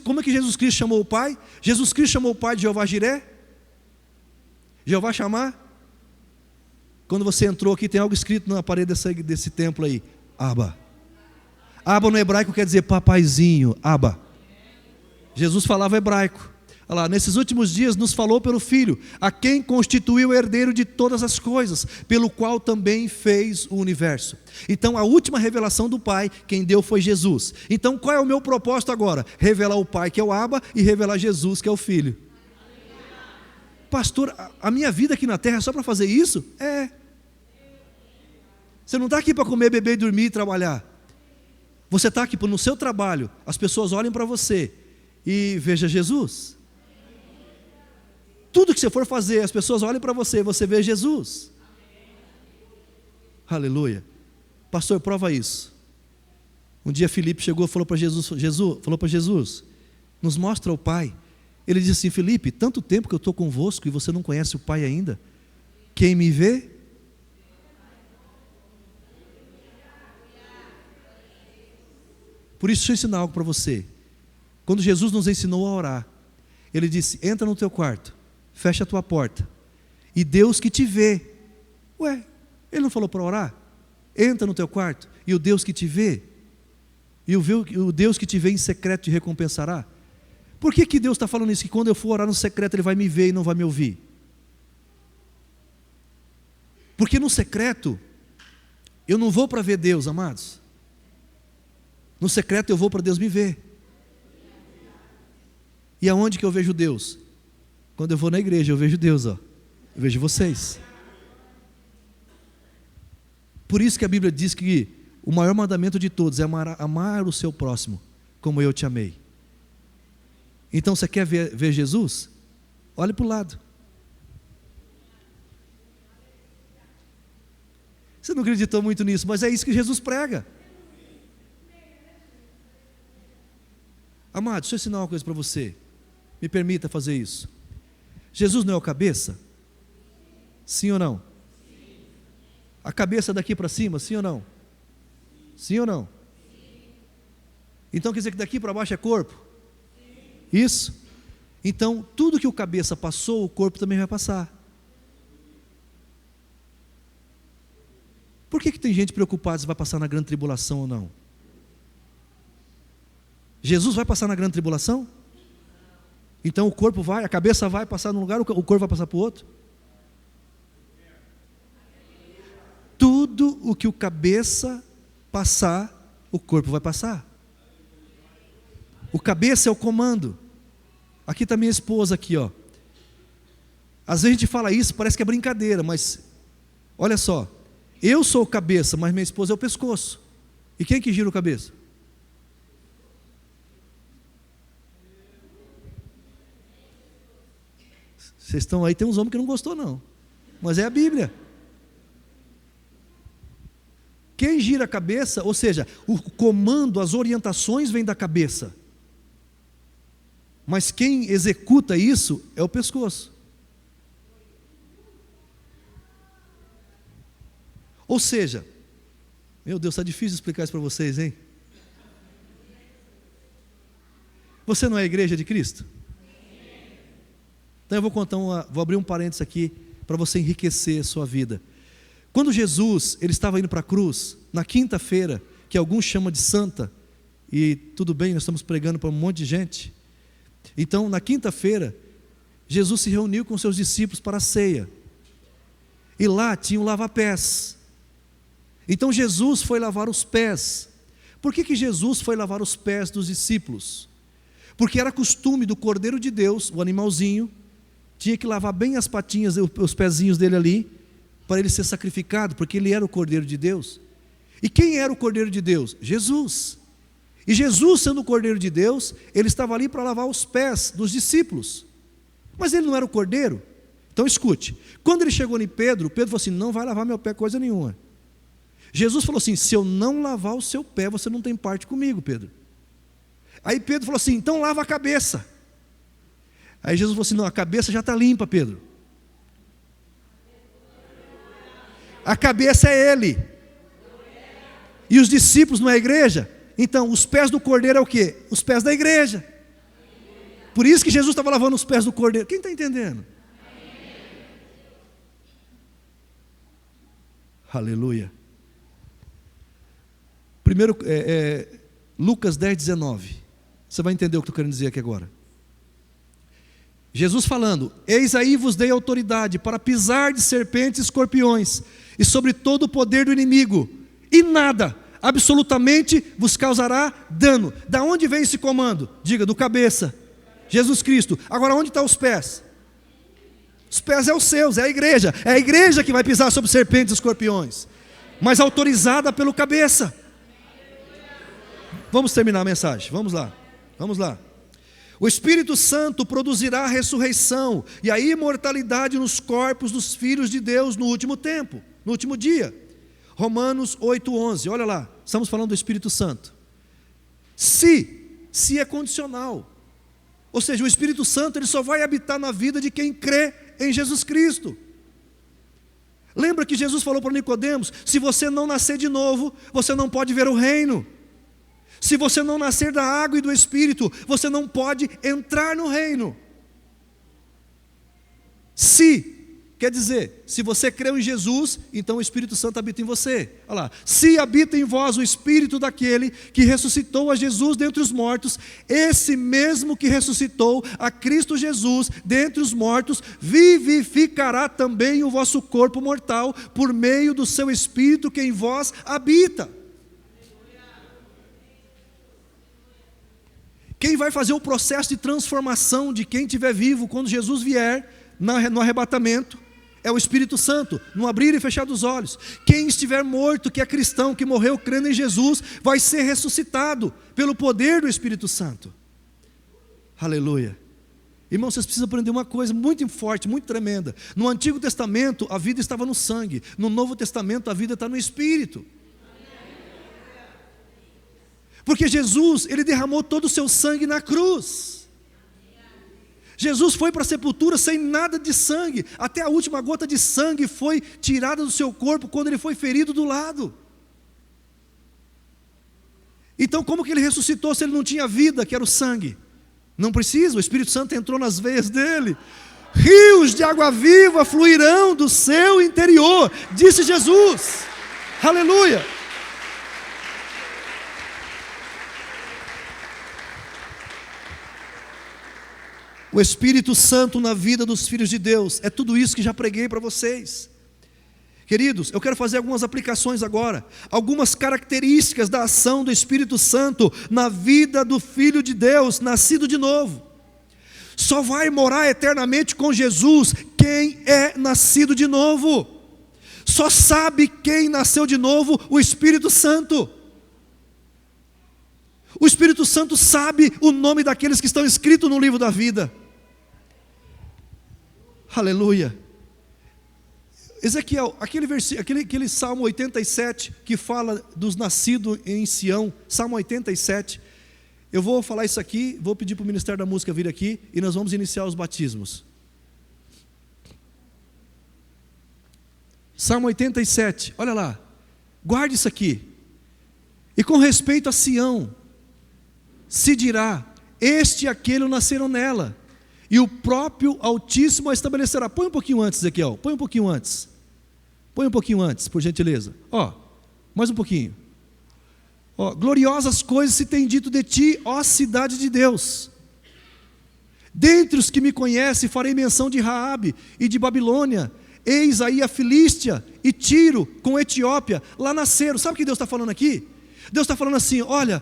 como é que Jesus Cristo chamou o Pai? Jesus Cristo chamou o Pai de Jeová Jiré? Jeová chamar? Quando você entrou aqui, tem algo escrito na parede desse templo aí. Abba. Abba no hebraico quer dizer papaizinho. Abba. Jesus falava hebraico. Olha lá, nesses últimos dias nos falou pelo Filho, a quem constituiu o herdeiro de todas as coisas, pelo qual também fez o universo. Então a última revelação do Pai, quem deu foi Jesus. Então qual é o meu propósito agora? Revelar o Pai, que é o Abba, e revelar Jesus, que é o Filho. Pastor, a minha vida aqui na terra é só para fazer isso? É. Você não está aqui para comer, beber, dormir e trabalhar. Você está aqui no seu trabalho, as pessoas olhem para você e vejam Jesus. Tudo que você for fazer, as pessoas olhem para você, você vê Jesus. Aleluia. Pastor, prova isso. Um dia Filipe chegou e falou para Jesus, nos mostra o Pai. Ele disse assim: Filipe, tanto tempo que eu estou convosco e você não conhece o Pai ainda. Quem me vê? Por isso deixa eu ensinar algo para você. Quando Jesus nos ensinou a orar, Ele disse: entra no teu quarto, fecha a tua porta, e Deus que te vê. Ué, Ele não falou para orar? Entra no teu quarto, e o Deus que te vê, e o Deus que te vê em secreto te recompensará. Por que Deus está falando isso? Que quando eu for orar no secreto Ele vai me ver e não vai me ouvir? Porque no secreto eu não vou para ver Deus, amados. No secreto eu vou para Deus me ver. E aonde que eu vejo Deus? Quando eu vou na igreja eu vejo Deus, ó. Eu vejo vocês. Por isso que a Bíblia diz que o maior mandamento de todos é amar o seu próximo como eu te amei. Então você quer ver Jesus? Olhe para o lado. Você não acreditou muito nisso, mas é isso que Jesus prega. Amado, deixa eu ensinar uma coisa para você. Me permita fazer isso. Jesus não é o cabeça? Sim ou não? A cabeça daqui para cima, sim ou não? Sim ou não? Então quer dizer que daqui para baixo é corpo? Isso? Então tudo que o cabeça passou, o corpo também vai passar. Por que tem gente preocupada se vai passar na grande tribulação ou não? Jesus vai passar na grande tribulação? Então o corpo vai, a cabeça vai passar num lugar, o corpo vai passar para o outro? Tudo o que o cabeça passar, o corpo vai passar. O cabeça é o comando. Aqui está minha esposa aqui, ó. Às vezes a gente fala isso, parece que é brincadeira, mas olha só, eu sou o cabeça, mas minha esposa é o pescoço. E quem que gira o cabeça? Vocês estão aí, tem uns homens que não gostou não, mas é a Bíblia. Quem gira a cabeça, ou seja, o comando, as orientações vêm da cabeça, mas quem executa isso é o pescoço. Ou seja, meu Deus, está difícil explicar isso para vocês, hein? Você não é a igreja de Cristo? Então eu vou abrir um parênteses aqui para você enriquecer a sua vida. Quando Jesus ele estava indo para a cruz, na quinta-feira, que alguns chamam de santa, e tudo bem, nós estamos pregando para um monte de gente. Então, na quinta-feira, Jesus se reuniu com seus discípulos para a ceia. E lá tinha um lava-pés. Então Jesus foi lavar os pés. Por que Jesus foi lavar os pés dos discípulos? Porque era costume do Cordeiro de Deus, o animalzinho, tinha que lavar bem as patinhas, os pezinhos dele ali, para ele ser sacrificado, porque ele era o Cordeiro de Deus. E quem era o Cordeiro de Deus? Jesus. E Jesus, sendo o Cordeiro de Deus, ele estava ali para lavar os pés dos discípulos. Mas ele não era o Cordeiro? Então escute, quando ele chegou em Pedro, Pedro falou assim: não vai lavar meu pé coisa nenhuma. Jesus falou assim: se eu não lavar o seu pé, você não tem parte comigo, Pedro. Aí Pedro falou assim: então lava a cabeça. Aí Jesus falou assim: não, a cabeça já está limpa, Pedro. A cabeça é Ele. E os discípulos não é a igreja? Então, os pés do Cordeiro é o quê? Os pés da igreja. Por isso que Jesus estava lavando os pés do Cordeiro. Quem está entendendo? Aleluia. Primeiro, Lucas 10, 19. Você vai entender o que eu estou querendo dizer aqui agora. Jesus falando: eis aí vos dei autoridade para pisar de serpentes e escorpiões, e sobre todo o poder do inimigo, e nada, absolutamente, vos causará dano. Da onde vem esse comando? Diga, do cabeça, Jesus Cristo. Agora, onde estão os pés? Os pés é os seus, é a igreja que vai pisar sobre serpentes e escorpiões, mas autorizada pelo cabeça. Vamos terminar a mensagem, vamos lá. O Espírito Santo produzirá a ressurreição e a imortalidade nos corpos dos filhos de Deus no último tempo, no último dia. Romanos 8:11, olha lá, estamos falando do Espírito Santo. Se é condicional, ou seja, o Espírito Santo ele só vai habitar na vida de quem crê em Jesus Cristo. Lembra que Jesus falou para Nicodemos: se você não nascer de novo, você não pode ver o reino. Se você não nascer da água e do Espírito, você não pode entrar no reino. Quer dizer, se você creu em Jesus, então o Espírito Santo habita em você. Olha lá, se habita em vós o Espírito daquele que ressuscitou a Jesus dentre os mortos, esse mesmo que ressuscitou a Cristo Jesus dentre os mortos, vivificará também o vosso corpo mortal, por meio do seu Espírito que em vós habita. Quem vai fazer o processo de transformação de quem estiver vivo, quando Jesus vier no arrebatamento, é o Espírito Santo, no abrir e fechar dos olhos. Quem estiver morto, que é cristão, que morreu crendo em Jesus, vai ser ressuscitado pelo poder do Espírito Santo. Aleluia. Irmão, vocês precisam aprender uma coisa muito forte, muito tremenda. No Antigo Testamento, a vida estava no sangue. No Novo Testamento, a vida está no Espírito. Porque Jesus, ele derramou todo o seu sangue na cruz. Jesus foi para a sepultura sem nada de sangue. Até a última gota de sangue foi tirada do seu corpo quando ele foi ferido do lado. Então como que ele ressuscitou se ele não tinha vida, que era o sangue? Não precisa, o Espírito Santo entrou nas veias dele. Rios de água viva fluirão do seu interior, disse Jesus. Aleluia. O Espírito Santo na vida dos filhos de Deus, é tudo isso que já preguei para vocês. Queridos, eu quero fazer algumas aplicações agora, algumas características da ação do Espírito Santo na vida do Filho de Deus, nascido de novo. Só vai morar eternamente com Jesus quem é nascido de novo. Só sabe quem nasceu de novo o Espírito Santo. O Espírito Santo sabe o nome daqueles que estão escritos no livro da vida. Aleluia. Ezequiel, aquele Salmo 87 que fala dos nascidos em Sião, Salmo 87, eu vou falar isso aqui, vou pedir para o Ministério da Música vir aqui e nós vamos iniciar os batismos. Salmo 87, olha lá, guarde isso aqui. E com respeito a Sião, se dirá: este e aquele nasceram nela, e o próprio Altíssimo a estabelecerá. Põe um pouquinho antes, Ezequiel, põe um pouquinho antes, por gentileza. Mais um pouquinho. Gloriosas coisas se tem dito de ti, ó cidade de Deus. Dentre os que me conhecem, farei menção de Raabe e de Babilônia. Eis aí a Filístia e Tiro com Etiópia, lá nasceram. Sabe o que Deus está falando aqui? Deus está falando assim: olha,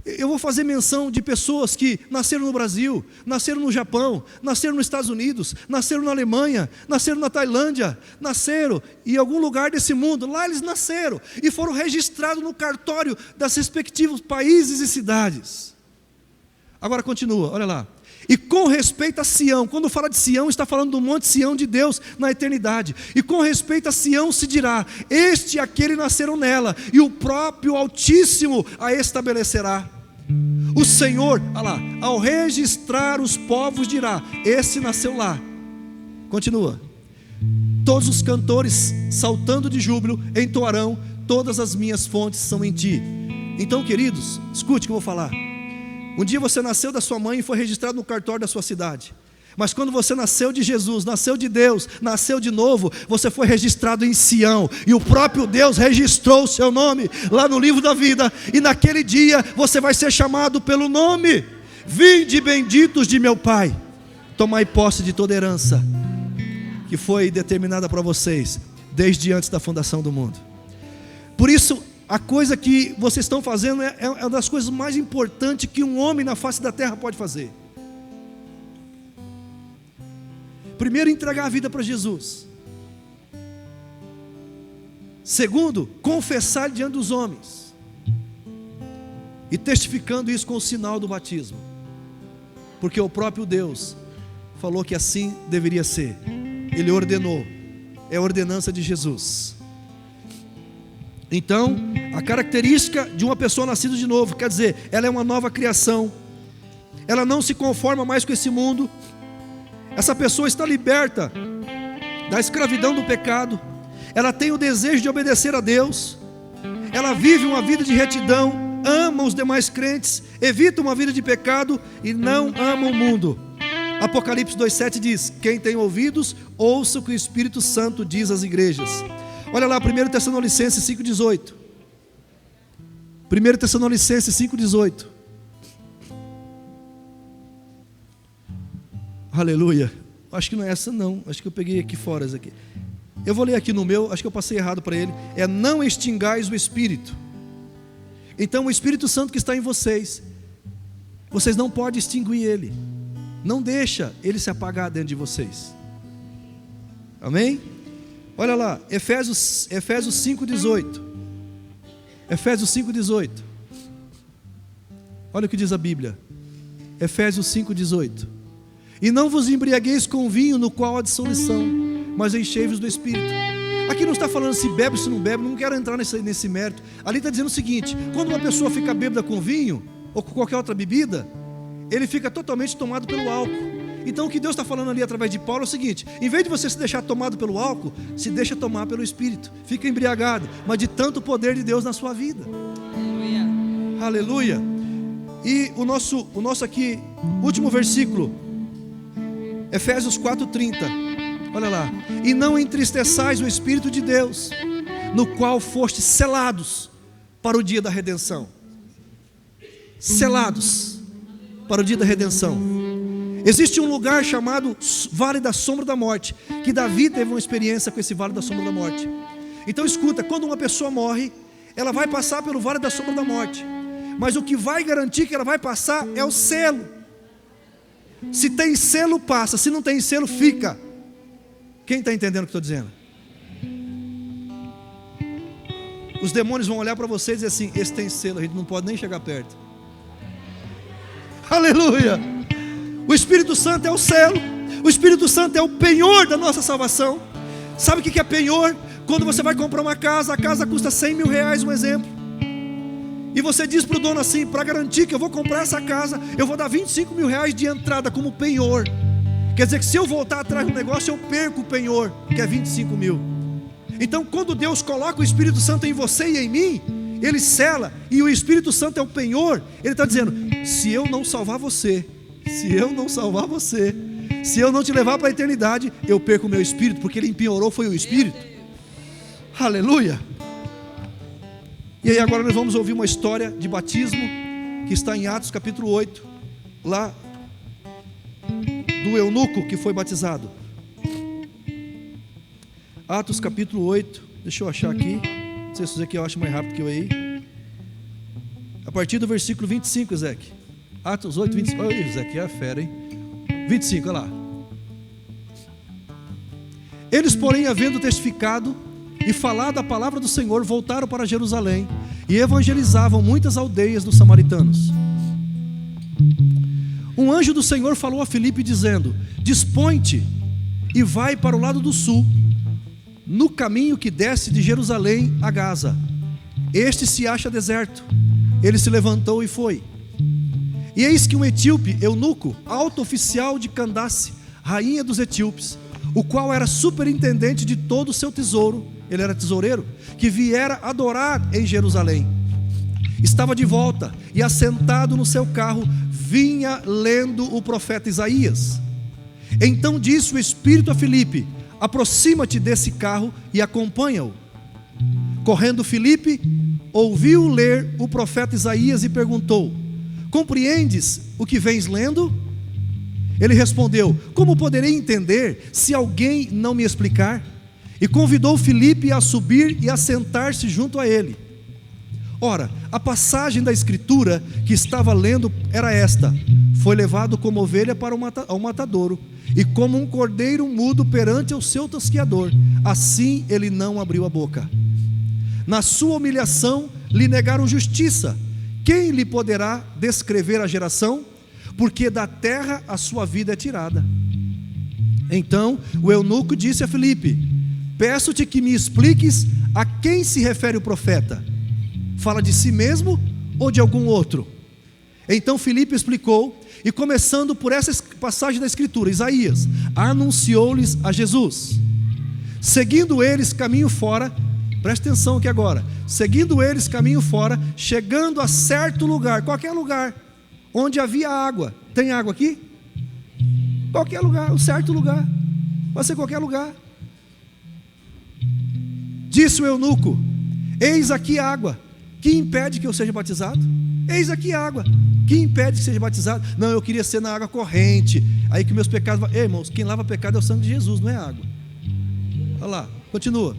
eu vou fazer menção de pessoas que nasceram no Brasil, nasceram no Japão, nasceram nos Estados Unidos, nasceram na Alemanha, nasceram na Tailândia, nasceram em algum lugar desse mundo. Lá eles nasceram e foram registrados no cartório das respectivos países e cidades. Agora continua, olha lá. E com respeito a Sião, quando fala de Sião, está falando do monte Sião de Deus na eternidade. E com respeito a Sião se dirá: este e aquele nasceram nela, e o próprio Altíssimo a estabelecerá. O Senhor, olha lá, ao registrar os povos dirá: esse nasceu lá. Continua. todos os cantores, saltando de júbilo, entoarão: todas as minhas fontes são em ti. Então, queridos, escute o que eu vou falar. Um dia você nasceu da sua mãe e foi registrado no cartório da sua cidade. Mas quando você nasceu de Jesus, nasceu de Deus, nasceu de novo, você foi registrado em Sião, e o próprio Deus registrou o seu nome lá no livro da vida, e naquele dia você vai ser chamado pelo nome: vinde benditos de meu Pai, tomai posse de toda herança que foi determinada para vocês desde antes da fundação do mundo. Por isso, a coisa que vocês estão fazendo é uma das coisas mais importantes que um homem na face da terra pode fazer. Primeiro, entregar a vida para Jesus. Segundo, confessar diante dos homens, e testificando isso com o sinal do batismo, porque o próprio Deus falou que assim deveria ser. Ele ordenou, é a ordenança de Jesus. Então, a característica de uma pessoa nascida de novo, quer dizer, ela é uma nova criação, ela não se conforma mais com esse mundo. Essa pessoa está liberta da escravidão do pecado, ela tem o desejo de obedecer a Deus, ela vive uma vida de retidão, ama os demais crentes, evita uma vida de pecado e não ama o mundo. Apocalipse 2,7 diz: quem tem ouvidos, ouça o que o Espírito Santo diz às igrejas. Olha lá, 1 Tessalonicenses 5,18. 1 Tessalonicenses 5,18. Aleluia. Acho que não é essa não, acho que eu peguei aqui fora essa aqui. Eu vou ler aqui no meu, acho que eu passei errado para ele. É: não extingais o Espírito. Então o Espírito Santo que está em vocês, vocês não podem extinguir ele. Não deixa ele se apagar dentro de vocês. Amém? Olha lá, Efésios 5,18. Efésios 5,18. Olha o que diz a Bíblia. Efésios 5,18. E não vos embriagueis com vinho, no qual há dissolução, mas enchei-vos do Espírito. Aqui não está falando se bebe ou se não bebe, não quero entrar nesse mérito. Ali está dizendo o seguinte: quando uma pessoa fica bêbada com vinho, ou com qualquer outra bebida, ele fica totalmente tomado pelo álcool. Então o que Deus está falando ali através de Paulo é o seguinte: em vez de você se deixar tomado pelo álcool, se deixa tomar pelo Espírito. Fica embriagado, mas de tanto poder de Deus na sua vida. Aleluia. Aleluia. E o nosso aqui, último versículo, Efésios 4,30. Olha lá: e não entristeçais o Espírito de Deus, no qual fostes selados para o dia da redenção. Selados para o dia da redenção. Existe um lugar chamado Vale da Sombra da Morte, que Davi teve uma experiência com esse Vale da Sombra da Morte. Então escuta, quando uma pessoa morre, ela vai passar pelo Vale da Sombra da Morte, mas o que vai garantir que ela vai passar é o selo. Se tem selo, passa; se não tem selo, fica. Quem está entendendo o que estou dizendo? Os demônios vão olhar para vocês e dizer assim: esse tem selo, a gente não pode nem chegar perto. Aleluia. O Espírito Santo é o selo. O Espírito Santo é o penhor da nossa salvação. Sabe o que é penhor? Quando você vai comprar uma casa, a casa custa 100 mil reais, um exemplo, e você diz para o dono assim: para garantir que eu vou comprar essa casa, eu vou dar 25 mil reais de entrada como penhor. Quer dizer que se eu voltar atrás do negócio, eu perco o penhor, que é 25 mil. Então quando Deus coloca o Espírito Santo em você e em mim, Ele sela, e o Espírito Santo é o penhor. Ele está dizendo: se eu não salvar você, se eu não salvar você, se eu não te levar para a eternidade, eu perco o meu Espírito, porque Ele penhorou foi o Espírito. Aleluia. E aí agora nós vamos ouvir uma história de batismo que está em Atos capítulo 8, lá do eunuco que foi batizado. Atos capítulo 8, deixa eu achar aqui, não sei se isso aqui eu acho mais rápido que eu aí. A partir do versículo 25, Ezequiel. Atos 8, 25. Olha, Ezequiel é fera, hein? 25, olha lá. Eles, porém, havendo testificado e falado a palavra do Senhor, voltaram para Jerusalém e evangelizavam muitas aldeias dos samaritanos. Um anjo do Senhor falou a Filipe dizendo: dispõe-te e vai para o lado do sul, no caminho que desce de Jerusalém a Gaza. Este se acha deserto. Ele se levantou e foi. E eis que um etíope, eunuco, alto oficial de Candace, rainha dos etíopes, o qual era superintendente de todo o seu tesouro, ele era tesoureiro, que viera adorar em Jerusalém. Estava de volta e assentado no seu carro, vinha lendo o profeta Isaías. Então disse o Espírito a Filipe: aproxima-te desse carro e acompanha-o. Correndo Filipe, ouviu ler o profeta Isaías e perguntou: compreendes o que vens lendo? Ele respondeu: como poderei entender se alguém não me explicar? E convidou Filipe a subir e a sentar-se junto a ele. Ora, a passagem da escritura que estava lendo era esta: foi levado como ovelha para o matadouro, e como um cordeiro mudo perante o seu tosquiador, assim ele não abriu a boca. Na sua humilhação lhe negaram justiça. Quem lhe poderá descrever a geração? Porque da terra a sua vida é tirada. Então o eunuco disse a Filipe: peço-te que me expliques a quem se refere o profeta. Fala de si mesmo ou de algum outro? Então Filipe explicou, e começando por essa passagem da escritura, Isaías, anunciou-lhes a Jesus. Seguindo eles caminho fora, preste atenção aqui agora, seguindo eles caminho fora, chegando a certo lugar, qualquer lugar, onde havia água. Tem água aqui? Qualquer lugar, um certo lugar, pode ser qualquer lugar. Disse o eunuco: eis aqui a água, que impede que eu seja batizado? Eis aqui a água, que impede que seja batizado? Não, eu queria ser na água corrente, aí que meus pecados... Ei, irmãos, quem lava pecado é o sangue de Jesus, não é água. Olha lá, continua.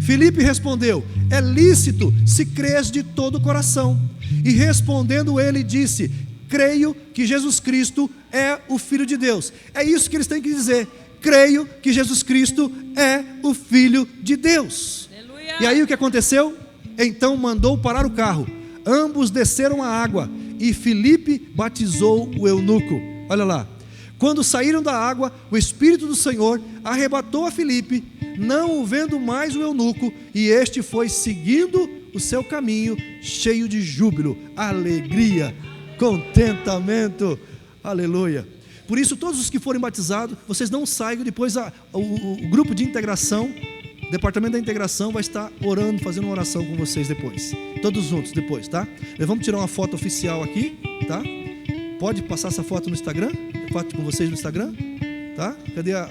Filipe respondeu: é lícito se crês de todo o coração. E respondendo ele disse: creio que Jesus Cristo é o Filho de Deus. É isso que eles têm que dizer: creio que Jesus Cristo é o Filho de Deus. Aleluia. E aí o que aconteceu? Então mandou parar o carro, ambos desceram a água, e Filipe batizou o eunuco. Olha lá, quando saíram da água, o Espírito do Senhor arrebatou a Filipe, não o vendo mais o eunuco, e este foi seguindo o seu caminho, cheio de júbilo, alegria, contentamento, aleluia. Por isso, todos os que forem batizados, vocês não saiam depois, o grupo de integração, o departamento da integração vai estar orando, fazendo uma oração com vocês depois, todos juntos depois, tá? Nós vamos tirar uma foto oficial aqui, tá? Pode passar essa foto no Instagram? Foto com vocês no Instagram, tá? Cadê a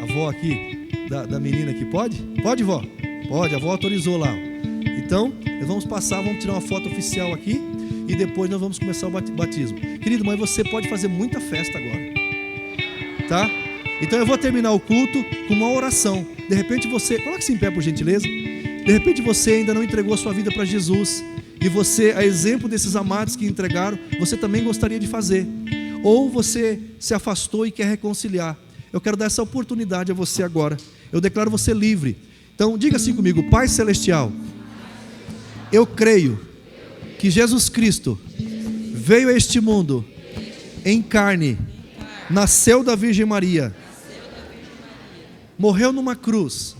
avó aqui, da menina aqui? Pode? Pode, vó? Pode, a avó autorizou lá. Então, nós vamos passar, vamos tirar uma foto oficial aqui, e depois nós vamos começar o batismo. Querido, mas você pode fazer muita festa agora, tá? Então eu vou terminar o culto com uma oração. De repente você, coloque-se em pé por gentileza. De repente você ainda não entregou a sua vida para Jesus, e você, a exemplo desses amados que entregaram, você também gostaria de fazer. Ou você se afastou e quer reconciliar. Eu quero dar essa oportunidade a você agora. Eu declaro você livre. Então diga assim comigo: Pai Celestial, eu creio que Jesus Cristo veio a este mundo em carne, nasceu da Virgem Maria, morreu numa cruz,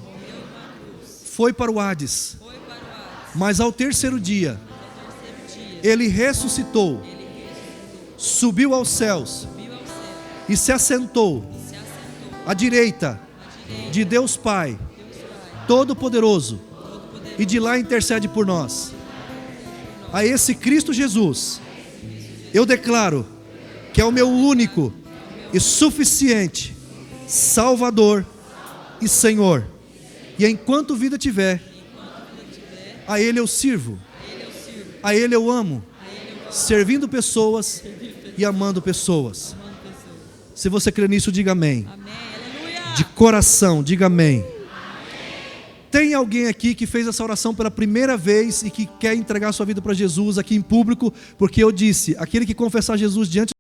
foi para o Hades, mas ao terceiro dia ele ressuscitou, subiu aos céus e se assentou à direita de Deus Pai Todo-Poderoso, e de lá intercede por nós. A esse Cristo Jesus eu declaro que é o meu único e suficiente Salvador e Senhor, e enquanto vida tiver, a Ele eu sirvo, a Ele eu amo, servindo pessoas e amando pessoas. Se você crê nisso, diga amém. De coração, diga amém. Tem alguém aqui que fez essa oração pela primeira vez e que quer entregar sua vida para Jesus aqui em público? Porque eu disse, aquele que confessar Jesus diante